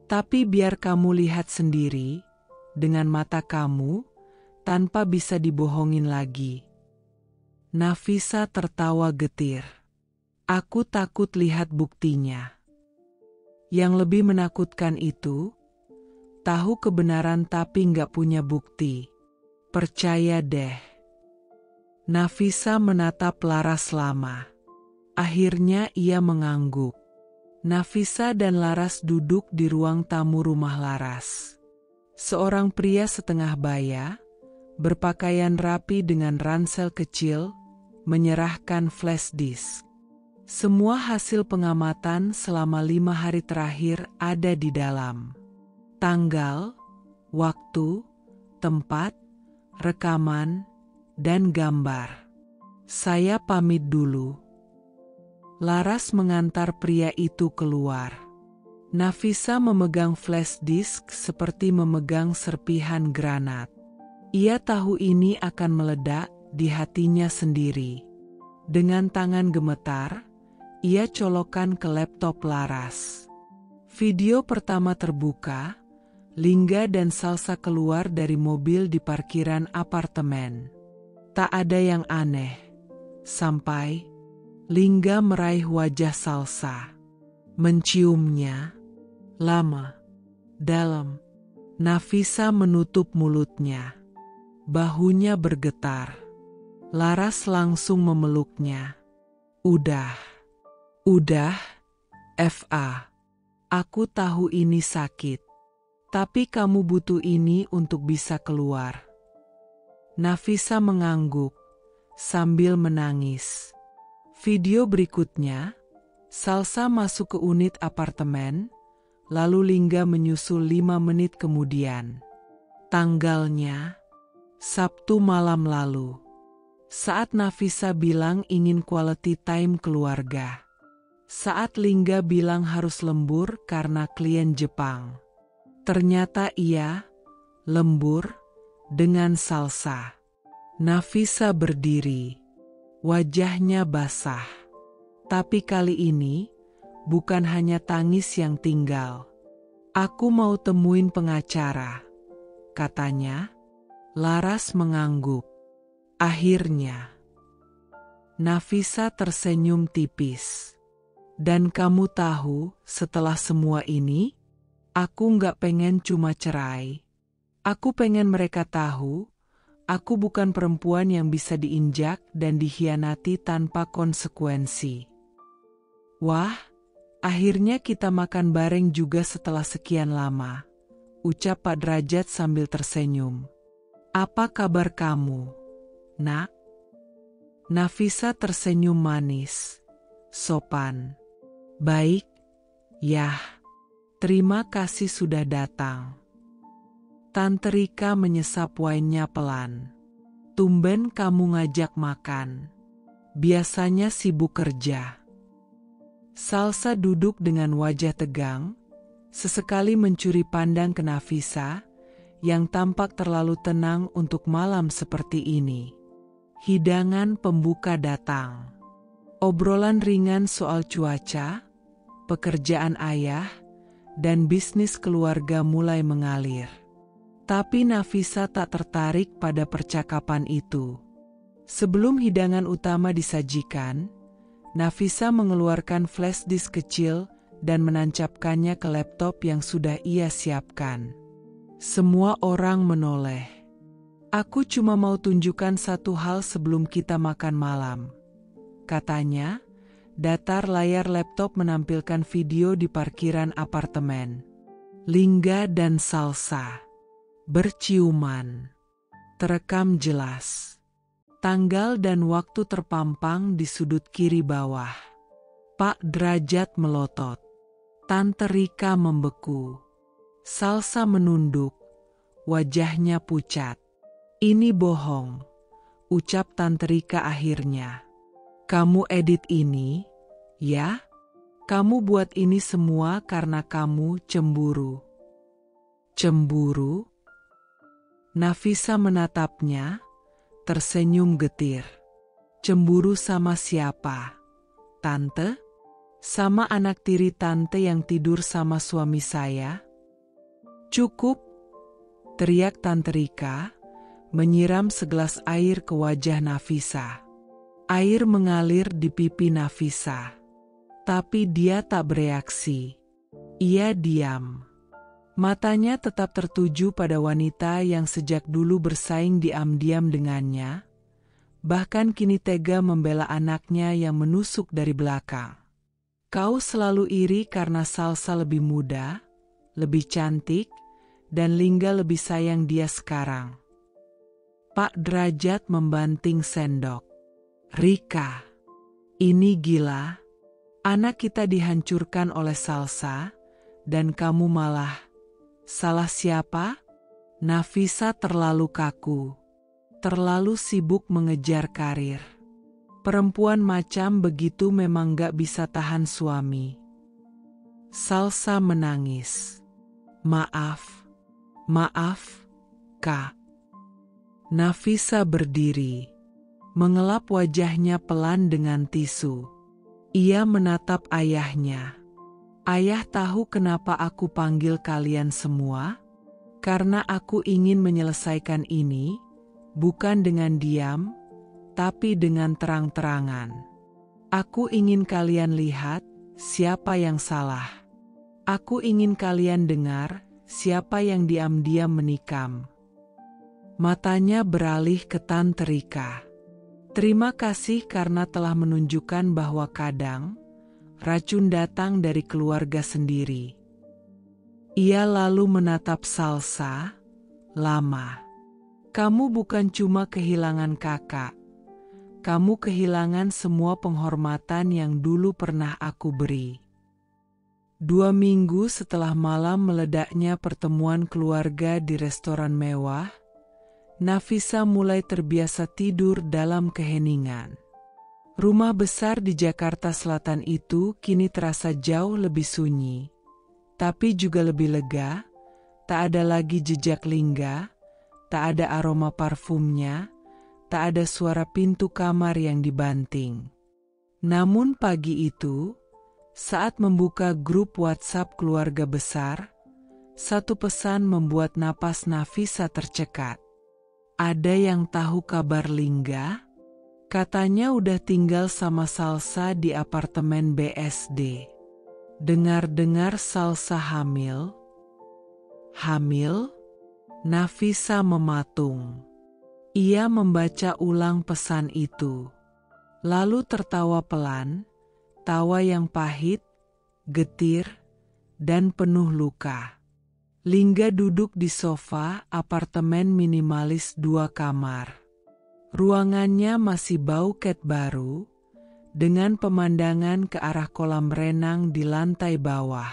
Tapi biar kamu lihat sendiri, dengan mata kamu, tanpa bisa dibohongin lagi." Nafisa tertawa getir. "Aku takut lihat buktinya. Yang lebih menakutkan itu, tahu kebenaran tapi nggak punya bukti. Percaya deh." Nafisa menatap Laras lama. Akhirnya ia mengangguk. Nafisa dan Laras duduk di ruang tamu rumah Laras. Seorang pria setengah baya, berpakaian rapi dengan ransel kecil, menyerahkan flash disk. Semua hasil pengamatan selama 5 hari terakhir ada di dalam. Tanggal, waktu, tempat, rekaman, dan gambar. "Saya pamit dulu." Laras mengantar pria itu keluar. Nafisa memegang flash disk seperti memegang serpihan granat. Ia tahu ini akan meledak di hatinya sendiri. Dengan tangan gemetar, ia colokkan ke laptop Laras. Video pertama terbuka, Lingga dan Salsa keluar dari mobil di parkiran apartemen. Tak ada yang aneh, sampai Lingga meraih wajah Salsa. Menciumnya, lama, dalam. Nafisa menutup mulutnya. Bahunya bergetar. Laras langsung memeluknya. Udah, Fa. Aku tahu ini sakit. Tapi kamu butuh ini untuk bisa keluar. Nafisa mengangguk, sambil menangis. Video berikutnya, Salsa masuk ke unit apartemen, lalu Lingga menyusul 5 menit kemudian. Tanggalnya, Sabtu malam lalu. Saat Nafisa bilang ingin quality time keluarga. Saat Lingga bilang harus lembur karena klien Jepang. Ternyata ia lembur dengan Salsa. Nafisa berdiri. Wajahnya basah. Tapi kali ini, bukan hanya tangis yang tinggal. Aku mau temuin pengacara, katanya. Laras mengangguk. Akhirnya, Nafisa tersenyum tipis. Dan kamu tahu, setelah semua ini, aku nggak pengen cuma cerai. Aku pengen mereka tahu, aku bukan perempuan yang bisa diinjak dan dikhianati tanpa konsekuensi. Wah, akhirnya kita makan bareng juga setelah sekian lama, ucap Pak Derajat sambil tersenyum. Apa kabar kamu, Nak? Nafisa tersenyum manis, sopan. Baik, yah. Terima kasih sudah datang. Tante Rika menyesap wine-nya pelan. Tumben kamu ngajak makan. Biasanya sibuk kerja. Salsa duduk dengan wajah tegang, sesekali mencuri pandang ke Nafisa, yang tampak terlalu tenang untuk malam seperti ini. Hidangan pembuka datang. Obrolan ringan soal cuaca, pekerjaan ayah, dan bisnis keluarga mulai mengalir. Tapi Nafisa tak tertarik pada percakapan itu. Sebelum hidangan utama disajikan, Nafisa mengeluarkan flash disk kecil dan menancapkannya ke laptop yang sudah ia siapkan. Semua orang menoleh. Aku cuma mau tunjukkan satu hal sebelum kita makan malam, katanya. Datar layar laptop menampilkan video di parkiran apartemen. Lingga dan Salsa berciuman. Terekam jelas. Tanggal dan waktu terpampang di sudut kiri bawah. Pak Derajat melotot. Tante Rika membeku. Salsa menunduk. Wajahnya pucat. Ini bohong, ucap Tante Rika akhirnya. Kamu edit ini, ya? Kamu buat ini semua karena kamu cemburu. Cemburu? Nafisa menatapnya, tersenyum getir. Cemburu sama siapa, Tante? Sama anak tiri Tante yang tidur sama suami saya? Cukup, teriak Tante Rika, menyiram segelas air ke wajah Nafisa. Air mengalir di pipi Nafisa. Tapi dia tak bereaksi. Ia diam. Matanya tetap tertuju pada wanita yang sejak dulu bersaing diam-diam dengannya, bahkan kini tega membela anaknya yang menusuk dari belakang. Kau selalu iri karena Salsa lebih muda, lebih cantik, dan Lingga lebih sayang dia sekarang. Pak Derajat membanting sendok. Rika, ini gila. Anak kita dihancurkan oleh Salsa, dan kamu malah. Salah siapa? Nafisa terlalu kaku. Terlalu sibuk mengejar karir. Perempuan macam begitu memang gak bisa tahan suami. Salsa menangis. Maaf, Kak. Nafisa berdiri. mengelap wajahnya pelan dengan tisu. Ia menatap ayahnya. Ayah tahu kenapa aku panggil kalian semua? Karena aku ingin menyelesaikan ini, bukan dengan diam, tapi dengan terang-terangan. Aku ingin kalian lihat siapa yang salah. Aku ingin kalian dengar siapa yang diam-diam menikam. Matanya beralih ke Tante Rika. Terima kasih karena telah menunjukkan bahwa kadang racun datang dari keluarga sendiri. Ia lalu menatap Salsa, lama. Kamu bukan cuma kehilangan kakak. Kamu kehilangan semua penghormatan yang dulu pernah aku beri. 2 minggu setelah malam meledaknya pertemuan keluarga di restoran mewah, Nafisa mulai terbiasa tidur dalam keheningan. Rumah besar di Jakarta Selatan itu kini terasa jauh lebih sunyi, tapi juga lebih lega. Tak ada lagi jejak Lingga, tak ada aroma parfumnya, tak ada suara pintu kamar yang dibanting. Namun pagi itu, saat membuka grup WhatsApp keluarga besar, satu pesan membuat napas Nafisa tercekat. Ada yang tahu kabar Lingga? Katanya udah tinggal sama Salsa di apartemen BSD. Dengar-dengar Salsa hamil? Hamil? Nafisa mematung. Ia membaca ulang pesan itu. Lalu tertawa pelan, tawa yang pahit, getir, dan penuh luka. Lingga duduk di sofa apartemen minimalis 2 kamar. Ruangannya masih bau cat baru, dengan pemandangan ke arah kolam renang di lantai bawah.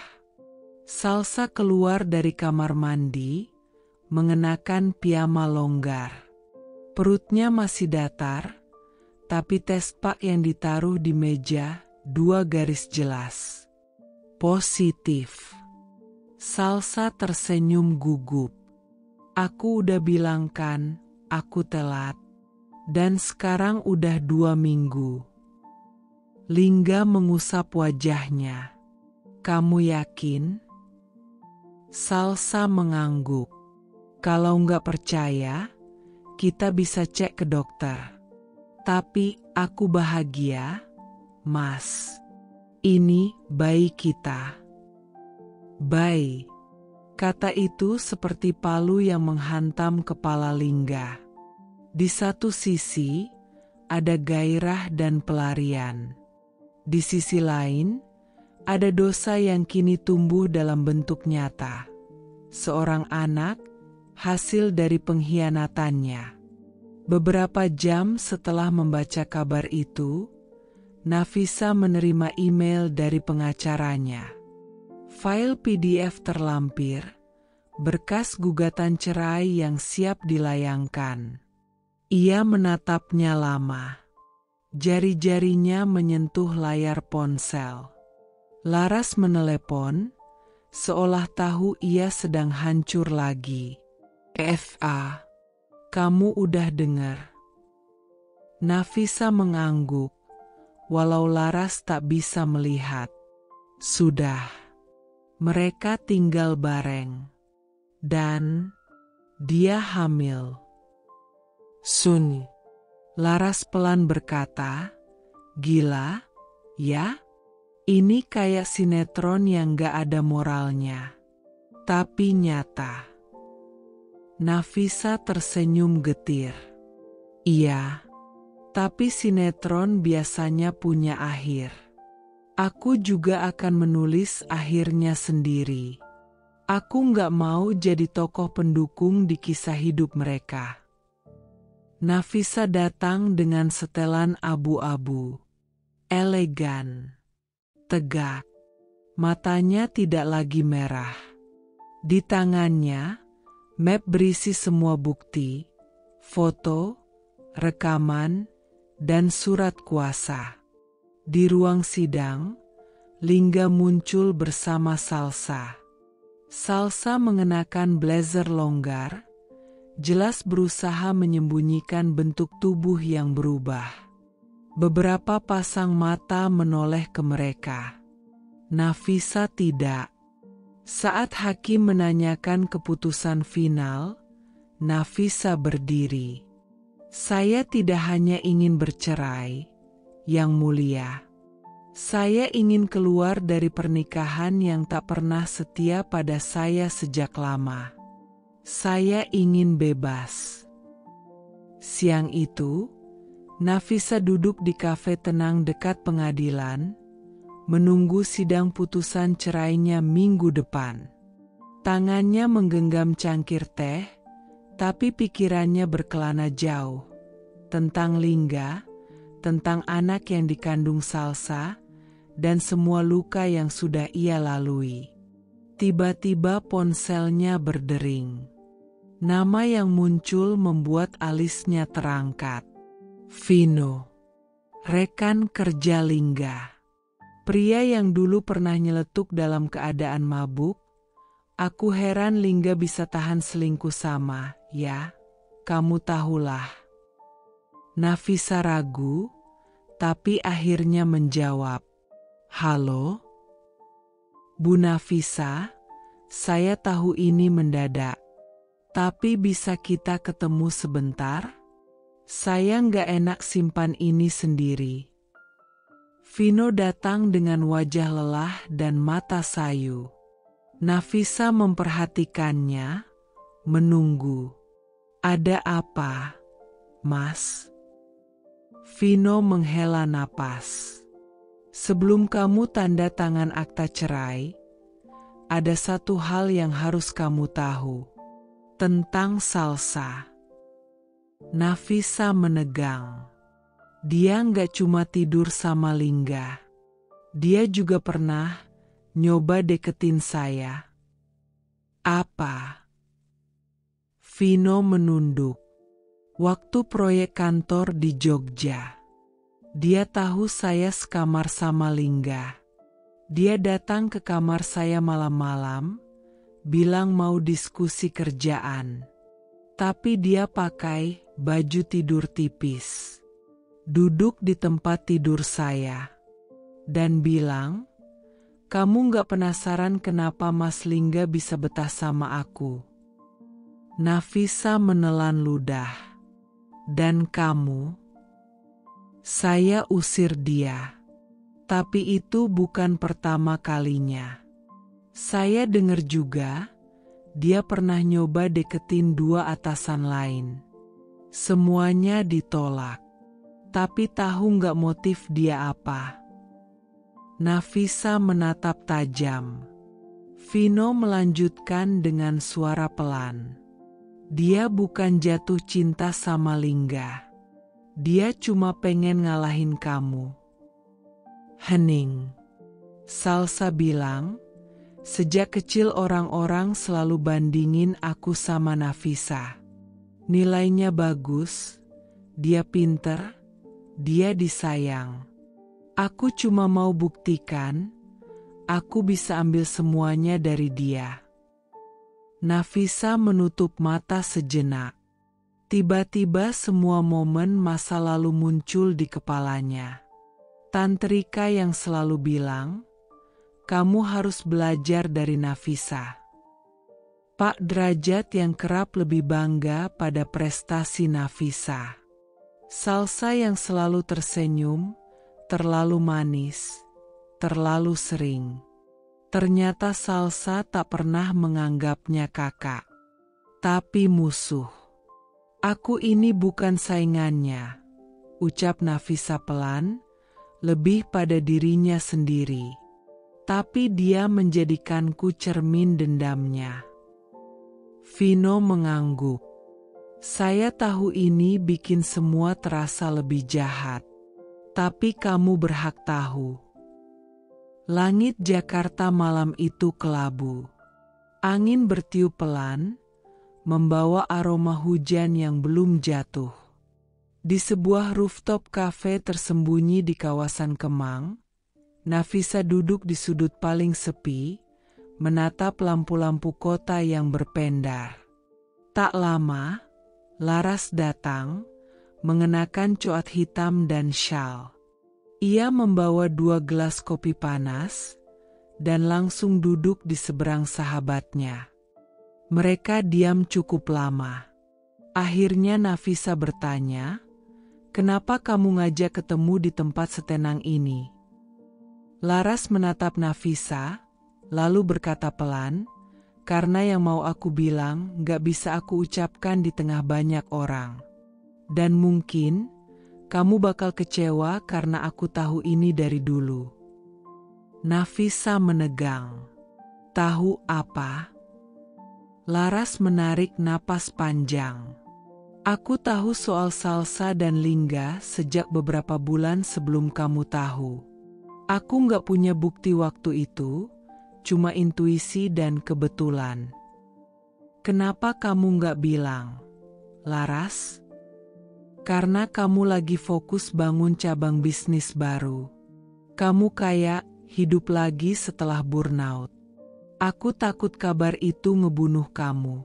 Salsa keluar dari kamar mandi, mengenakan piyama longgar. Perutnya masih datar, tapi tespak yang ditaruh di meja 2 garis jelas. Positif. Salsa tersenyum gugup. Aku udah bilang kan, aku telat. Dan sekarang udah 2 minggu. Lingga mengusap wajahnya. Kamu yakin? Salsa mengangguk. Kalau nggak percaya, kita bisa cek ke dokter. Tapi aku bahagia, Mas. Ini bayi kita. Bayi. Kata itu seperti palu yang menghantam kepala Lingga. Di satu sisi, ada gairah dan pelarian. Di sisi lain, ada dosa yang kini tumbuh dalam bentuk nyata. Seorang anak, hasil dari pengkhianatannya. Beberapa jam setelah membaca kabar itu, Nafisa menerima email dari pengacaranya. File PDF terlampir, berkas gugatan cerai yang siap dilayangkan. Ia menatapnya lama. Jari-jarinya menyentuh layar ponsel. Laras menelepon, seolah tahu ia sedang hancur lagi. FA, kamu udah dengar? Nafisa mengangguk, walau Laras tak bisa melihat. Sudah. Mereka tinggal bareng. Dan dia hamil. Sun. Laras pelan berkata, gila, ya? Ini kayak sinetron yang gak ada moralnya. Tapi nyata. Nafisa tersenyum getir. Iya, tapi sinetron biasanya punya akhir. Aku juga akan menulis akhirnya sendiri. Aku nggak mau jadi tokoh pendukung di kisah hidup mereka. Nafisa datang dengan setelan abu-abu. Elegan. Tegak. Matanya tidak lagi merah. Di tangannya, map berisi semua bukti, foto, rekaman, dan surat kuasa. Di ruang sidang, Lingga muncul bersama Salsa. Salsa mengenakan blazer longgar, jelas berusaha menyembunyikan bentuk tubuh yang berubah. Beberapa pasang mata menoleh ke mereka. Nafisa tidak. Saat hakim menanyakan keputusan final, Nafisa berdiri. Saya tidak hanya ingin bercerai, Yang Mulia. Saya ingin keluar dari pernikahan yang tak pernah setia pada saya sejak lama. Saya ingin bebas. Siang itu, Nafisa duduk di kafe tenang dekat pengadilan, menunggu sidang putusan cerainya minggu depan. Tangannya menggenggam cangkir teh, tapi pikirannya berkelana jauh. Tentang Lingga, tentang anak yang dikandung Salsa, dan semua luka yang sudah ia lalui. Tiba-tiba ponselnya berdering. Nama yang muncul membuat alisnya terangkat. Vino, rekan kerja Lingga. Pria yang dulu pernah nyeletuk dalam keadaan mabuk. Aku heran Lingga bisa tahan selingkuh sama, ya, kamu tahulah. Nafisa ragu, tapi akhirnya menjawab. Halo? Bu Nafisa, saya tahu ini mendadak. Tapi bisa kita ketemu sebentar? Saya nggak enak simpan ini sendiri. Vino datang dengan wajah lelah dan mata sayu. Nafisa memperhatikannya, menunggu. Ada apa, Mas? Vino menghela napas. Sebelum kamu tanda tangan akta cerai, ada satu hal yang harus kamu tahu. Tentang Salsa. Nafisa menegang. Dia nggak cuma tidur sama Lingga. Dia juga pernah nyoba deketin saya. Apa? Vino menunduk. Waktu proyek kantor di Jogja. Dia tahu saya sekamar sama Lingga. Dia datang ke kamar saya malam-malam, bilang mau diskusi kerjaan. Tapi dia pakai baju tidur tipis. Duduk di tempat tidur saya. Dan bilang, kamu gak penasaran kenapa Mas Lingga bisa betah sama aku? Nafisa menelan ludah. Dan kamu? Saya usir dia. Tapi itu bukan pertama kalinya. Saya dengar juga, dia pernah nyoba deketin 2 atasan lain. Semuanya ditolak. Tapi tahu nggak motif dia apa? Nafisa menatap tajam. Vino melanjutkan dengan suara pelan. Dia bukan jatuh cinta sama Lingga. Dia cuma pengen ngalahin kamu. Hening. Salsa bilang, sejak kecil orang-orang selalu bandingin aku sama Nafisa. Nilainya bagus, dia pinter, dia disayang. Aku cuma mau buktikan, aku bisa ambil semuanya dari dia. Nafisa menutup mata sejenak. Tiba-tiba semua momen masa lalu muncul di kepalanya. Tantrika yang selalu bilang, kamu harus belajar dari Nafisa. Pak Derajat yang kerap lebih bangga pada prestasi Nafisa. Salsa yang selalu tersenyum, terlalu manis, terlalu sering. Ternyata Salsa tak pernah menganggapnya kakak, tapi musuh. Aku ini bukan saingannya, ucap Nafisa pelan, lebih pada dirinya sendiri. Tapi dia menjadikanku cermin dendamnya. Vino mengangguk. Saya tahu ini bikin semua terasa lebih jahat. Tapi kamu berhak tahu. Langit Jakarta malam itu kelabu. Angin bertiup pelan, membawa aroma hujan yang belum jatuh. Di sebuah rooftop cafe tersembunyi di kawasan Kemang, Nafisa duduk di sudut paling sepi, menatap lampu-lampu kota yang berpendar. Tak lama, Laras datang, mengenakan coat hitam dan syal. Ia membawa 2 gelas kopi panas, dan langsung duduk di seberang sahabatnya. Mereka diam cukup lama. Akhirnya Nafisa bertanya, "Kenapa kamu ngajak ketemu di tempat setenang ini?" Laras menatap Nafisa, lalu berkata pelan, "Karena yang mau aku bilang gak bisa aku ucapkan di tengah banyak orang. Dan mungkin kamu bakal kecewa karena aku tahu ini dari dulu." Nafisa menegang. "Tahu apa?" Laras menarik napas panjang. "Aku tahu soal Salsa dan Lingga sejak beberapa bulan sebelum kamu tahu. Aku nggak punya bukti waktu itu, cuma intuisi dan kebetulan." "Kenapa kamu nggak bilang, Laras?" "Karena kamu lagi fokus bangun cabang bisnis baru. Kamu kayak hidup lagi setelah burnout. Aku takut kabar itu ngebunuh kamu."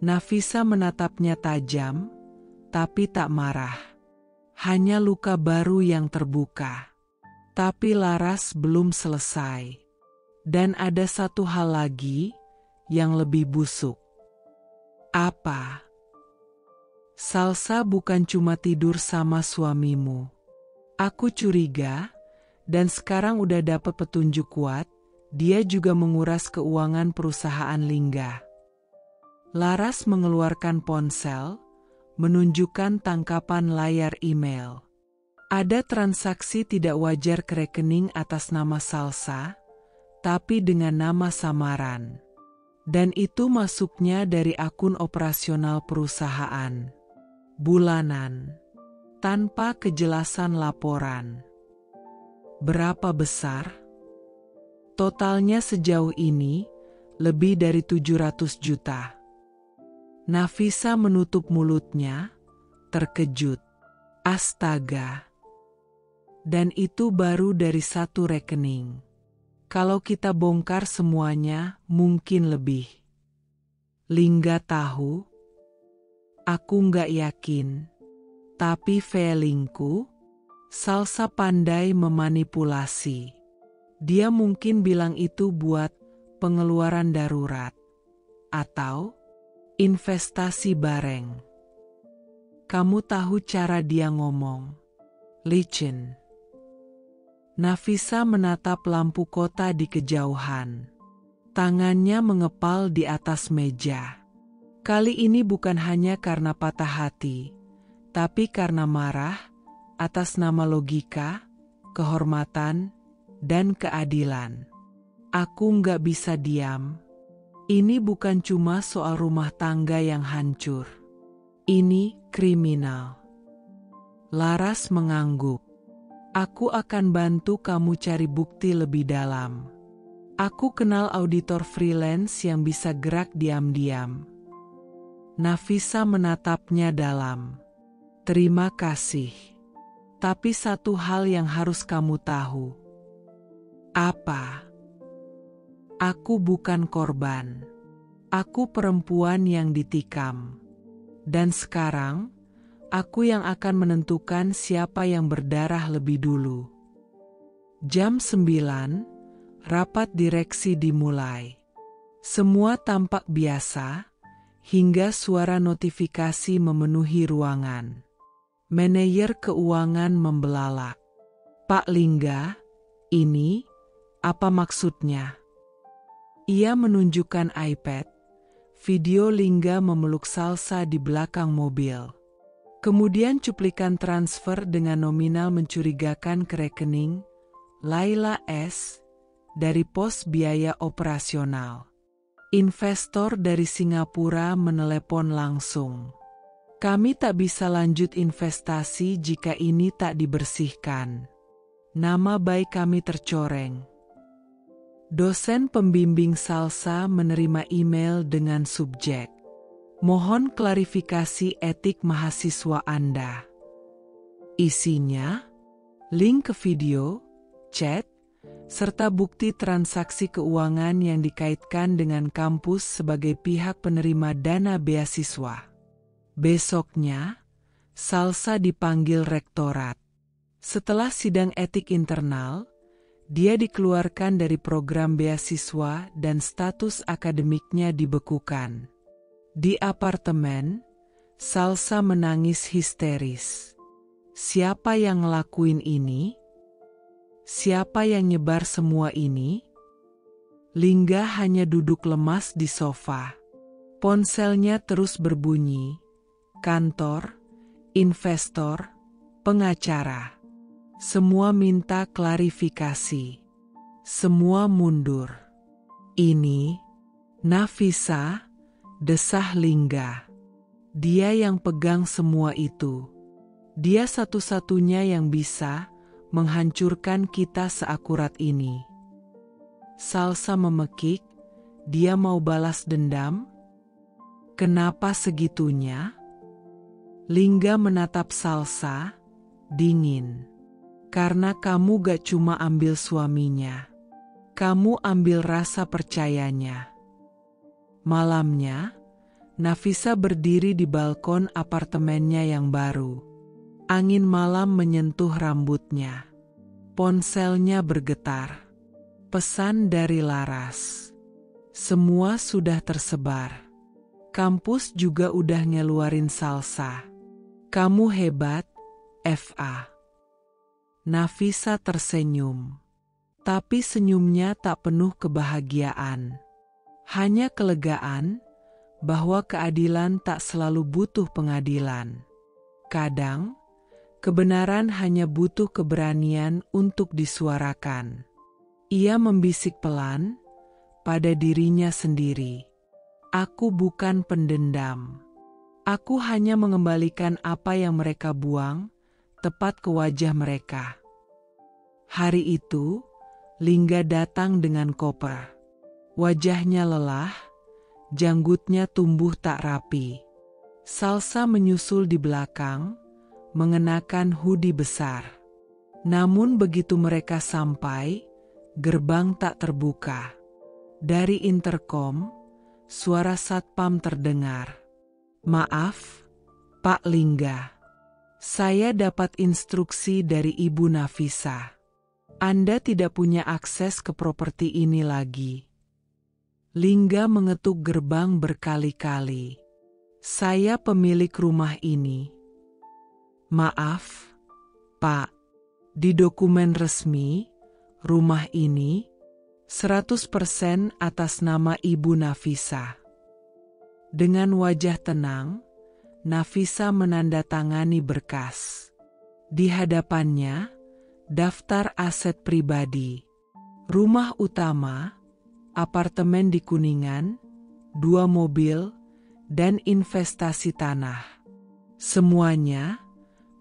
Nafisa menatapnya tajam, tapi tak marah. Hanya luka baru yang terbuka. Tapi Laras belum selesai. Dan ada satu hal lagi yang lebih busuk. "Apa?" "Salsa bukan cuma tidur sama suamimu. Aku curiga, dan sekarang udah dapat petunjuk kuat, dia juga menguras keuangan perusahaan Lingga." Laras mengeluarkan ponsel, menunjukkan tangkapan layar email. Ada transaksi tidak wajar ke rekening atas nama Salsa, tapi dengan nama samaran. Dan itu masuknya dari akun operasional perusahaan. Bulanan. Tanpa kejelasan laporan. Berapa besar? Totalnya sejauh ini, lebih dari 700 juta. Nafisa menutup mulutnya, terkejut. Astaga. Dan itu baru dari satu rekening. Kalau kita bongkar semuanya, mungkin lebih. Lingga tahu? Aku nggak yakin. Tapi feelingku, Salsa pandai memanipulasi. Dia mungkin bilang itu buat pengeluaran darurat. Atau investasi bareng. Kamu tahu cara dia ngomong. Licin. Nafisa menatap lampu kota di kejauhan. Tangannya mengepal di atas meja. Kali ini bukan hanya karena patah hati, tapi karena marah atas nama logika, kehormatan, dan keadilan. Aku nggak bisa diam. Ini bukan cuma soal rumah tangga yang hancur. Ini kriminal. Laras mengangguk. Aku akan bantu kamu cari bukti lebih dalam. Aku kenal auditor freelance yang bisa gerak diam-diam. Nafisa menatapnya dalam. Terima kasih. Tapi satu hal yang harus kamu tahu. Apa? Aku bukan korban. Aku perempuan yang ditikam. Dan sekarang, aku yang akan menentukan siapa yang berdarah lebih dulu. Jam 9, rapat direksi dimulai. Semua tampak biasa, hingga suara notifikasi memenuhi ruangan. Manajer keuangan membelalak. Pak Lingga, ini, apa maksudnya? Ia menunjukkan iPad. Video Lingga memeluk Salsa di belakang mobil. Kemudian cuplikan transfer dengan nominal mencurigakan ke rekening Laila S. dari pos biaya operasional. Investor dari Singapura menelepon langsung. Kami tak bisa lanjut investasi jika ini tak dibersihkan. Nama baik kami tercoreng. Dosen pembimbing Salsa menerima email dengan subjek. Mohon klarifikasi etik mahasiswa Anda. Isinya, link ke video, chat, serta bukti transaksi keuangan yang dikaitkan dengan kampus sebagai pihak penerima dana beasiswa. Besoknya, Salsa dipanggil rektorat. Setelah sidang etik internal, dia dikeluarkan dari program beasiswa dan status akademiknya dibekukan. Di apartemen, Salsa menangis histeris. Siapa yang ngelakuin ini? Siapa yang nyebar semua ini? Lingga hanya duduk lemas di sofa. Ponselnya terus berbunyi. Kantor, investor, pengacara. Semua minta klarifikasi. Semua mundur. Ini, Nafisa, desah Lingga. Dia yang pegang semua itu. Dia satu-satunya yang bisa menghancurkan kita seakurat ini. Salsa memekik, dia mau balas dendam? Kenapa segitunya? Lingga menatap Salsa, dingin. Karena kamu gak cuma ambil suaminya. Kamu ambil rasa percayanya. Malamnya, Nafisa berdiri di balkon apartemennya yang baru. Angin malam menyentuh rambutnya. Ponselnya bergetar. Pesan dari Laras. Semua sudah tersebar. Kampus juga udah ngeluarin Salsa. Kamu hebat, FA. Nafisa tersenyum. Tapi senyumnya tak penuh kebahagiaan. Hanya kelegaan bahwa keadilan tak selalu butuh pengadilan. Kadang, kebenaran hanya butuh keberanian untuk disuarakan. Ia membisik pelan pada dirinya sendiri. Aku bukan pendendam. Aku hanya mengembalikan apa yang mereka buang, tepat ke wajah mereka. Hari itu, Lingga datang dengan koper. Wajahnya lelah, janggutnya tumbuh tak rapi. Salsa menyusul di belakang, mengenakan hoodie besar. Namun begitu mereka sampai, gerbang tak terbuka. Dari interkom, suara satpam terdengar. Maaf, Pak Lingga. Saya dapat instruksi dari Ibu Nafisa. Anda tidak punya akses ke properti ini lagi. Lingga mengetuk gerbang berkali-kali. Saya pemilik rumah ini. Maaf, Pak. Di dokumen resmi, rumah ini 100% atas nama Ibu Nafisa. Dengan wajah tenang, Nafisa menandatangani berkas. Di hadapannya, daftar aset pribadi. Rumah utama, apartemen di Kuningan, 2 mobil, dan investasi tanah. Semuanya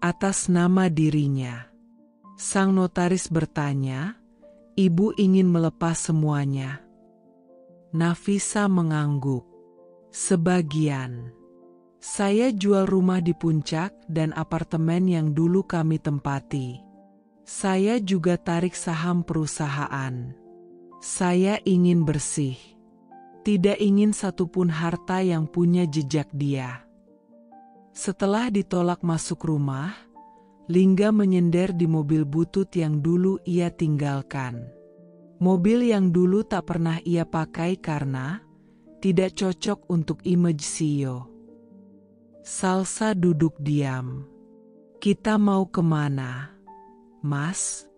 atas nama dirinya. Sang notaris bertanya, Ibu ingin melepas semuanya? Nafisa mengangguk. Sebagian. Saya jual rumah di Puncak dan apartemen yang dulu kami tempati. Saya juga tarik saham perusahaan. Saya ingin bersih. Tidak ingin satupun harta yang punya jejak dia. Setelah ditolak masuk rumah, Lingga menyender di mobil butut yang dulu ia tinggalkan. Mobil yang dulu tak pernah ia pakai karena tidak cocok untuk image CEO. Salsa duduk diam. Kita mau kemana, Mas?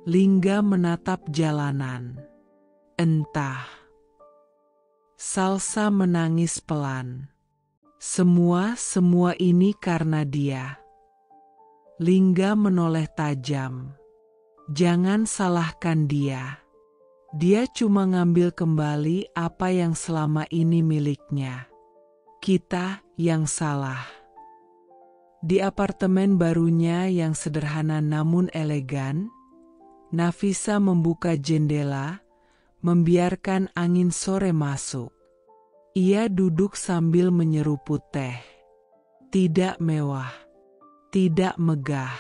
Lingga menatap jalanan. Entah. Salsa menangis pelan. Semua ini karena dia. Lingga menoleh tajam. Jangan salahkan dia. Dia cuma ngambil kembali apa yang selama ini miliknya. Kita yang salah. Di apartemen barunya yang sederhana namun elegan, Nafisa membuka jendela, membiarkan angin sore masuk. Ia duduk sambil menyeruput teh. Tidak mewah, tidak megah,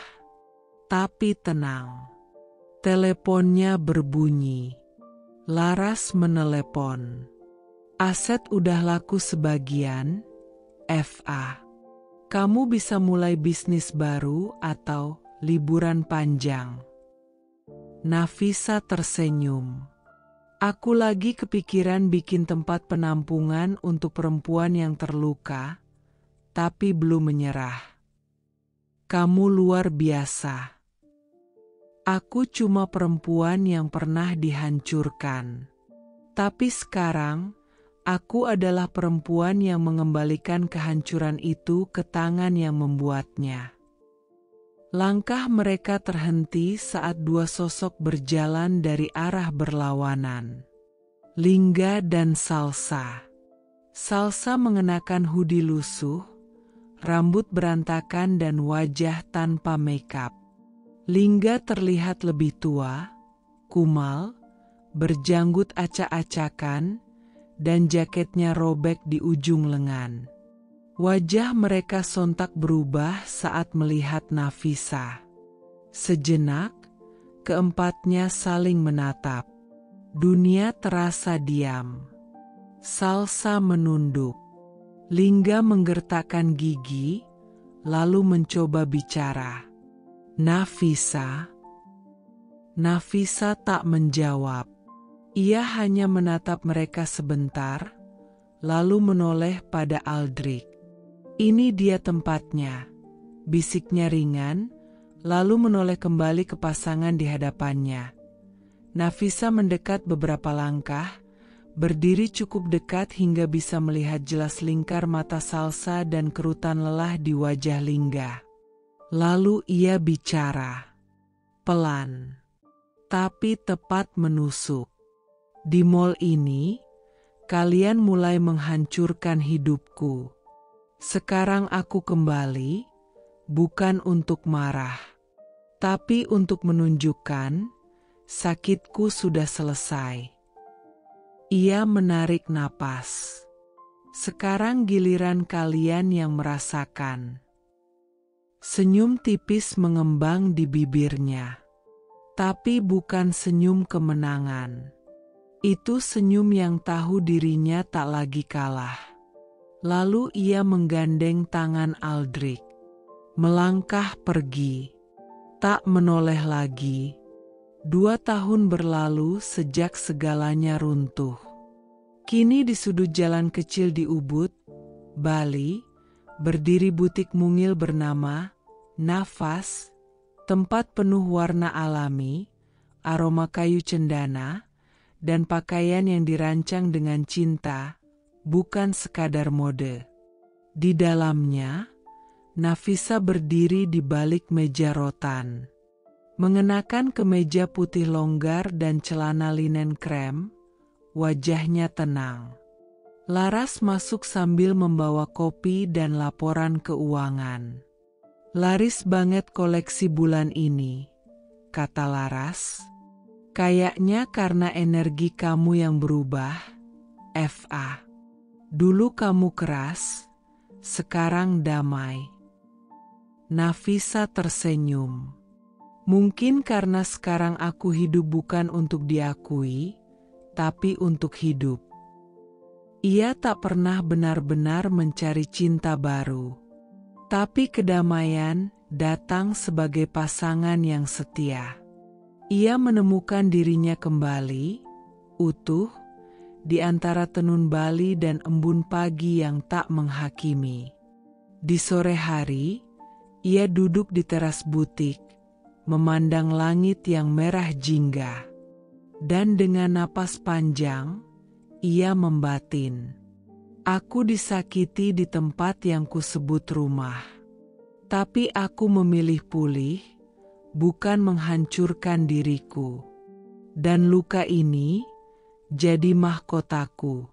tapi tenang. Teleponnya berbunyi. Laras menelepon. Aset udah laku sebagian, FA. Kamu bisa mulai bisnis baru atau liburan panjang. Nafisa tersenyum. Aku lagi kepikiran bikin tempat penampungan untuk perempuan yang terluka, tapi belum menyerah. Kamu luar biasa. Aku cuma perempuan yang pernah dihancurkan. Tapi sekarang, aku adalah perempuan yang mengembalikan kehancuran itu ke tangan yang membuatnya. Langkah mereka terhenti saat dua sosok berjalan dari arah berlawanan. Lingga dan Salsa. Salsa mengenakan hoodie lusuh, rambut berantakan dan wajah tanpa makeup. Lingga terlihat lebih tua, kumal, berjanggut acak-acakan, dan jaketnya robek di ujung lengan. Wajah mereka sontak berubah saat melihat Nafisa. Sejenak, keempatnya saling menatap. Dunia terasa diam. Salsa menunduk. Lingga menggertakkan gigi, lalu mencoba bicara. Nafisa. Nafisa tak menjawab. Ia hanya menatap mereka sebentar, lalu menoleh pada Aldrich. Ini dia tempatnya, bisiknya ringan, lalu menoleh kembali ke pasangan di hadapannya. Nafisa mendekat beberapa langkah, berdiri cukup dekat hingga bisa melihat jelas lingkar mata Salsa dan kerutan lelah di wajah Lingga. Lalu ia bicara, pelan, tapi tepat menusuk. Di mall ini, kalian mulai menghancurkan hidupku. Sekarang aku kembali, bukan untuk marah, tapi untuk menunjukkan sakitku sudah selesai. Ia menarik napas. Sekarang giliran kalian yang merasakan. Senyum tipis mengembang di bibirnya. Tapi bukan senyum kemenangan. Itu senyum yang tahu dirinya tak lagi kalah. Lalu ia menggandeng tangan Aldrich. Melangkah pergi. Tak menoleh lagi. 2 tahun berlalu sejak segalanya runtuh. Kini di sudut jalan kecil di Ubud, Bali, berdiri butik mungil bernama Nafas, tempat penuh warna alami, aroma kayu cendana, dan pakaian yang dirancang dengan cinta, bukan sekadar mode. Di dalamnya, Nafisa berdiri di balik meja rotan. Mengenakan kemeja putih longgar dan celana linen krem, wajahnya tenang. Laras masuk sambil membawa kopi dan laporan keuangan. Laris banget koleksi bulan ini, kata Laras. Kayaknya karena energi kamu yang berubah, FA. Dulu kamu keras, sekarang damai. Nafisa tersenyum. Mungkin karena sekarang aku hidup bukan untuk diakui, tapi untuk hidup. Ia tak pernah benar-benar mencari cinta baru. Tapi kedamaian datang sebagai pasangan yang setia. Ia menemukan dirinya kembali, utuh, di antara tenun Bali dan embun pagi yang tak menghakimi. Di sore hari, ia duduk di teras butik, memandang langit yang merah jingga. Dan dengan napas panjang, ia membatin. Aku disakiti di tempat yang kusebut rumah. Tapi aku memilih pulih, bukan menghancurkan diriku. Dan luka ini jadi mahkotaku.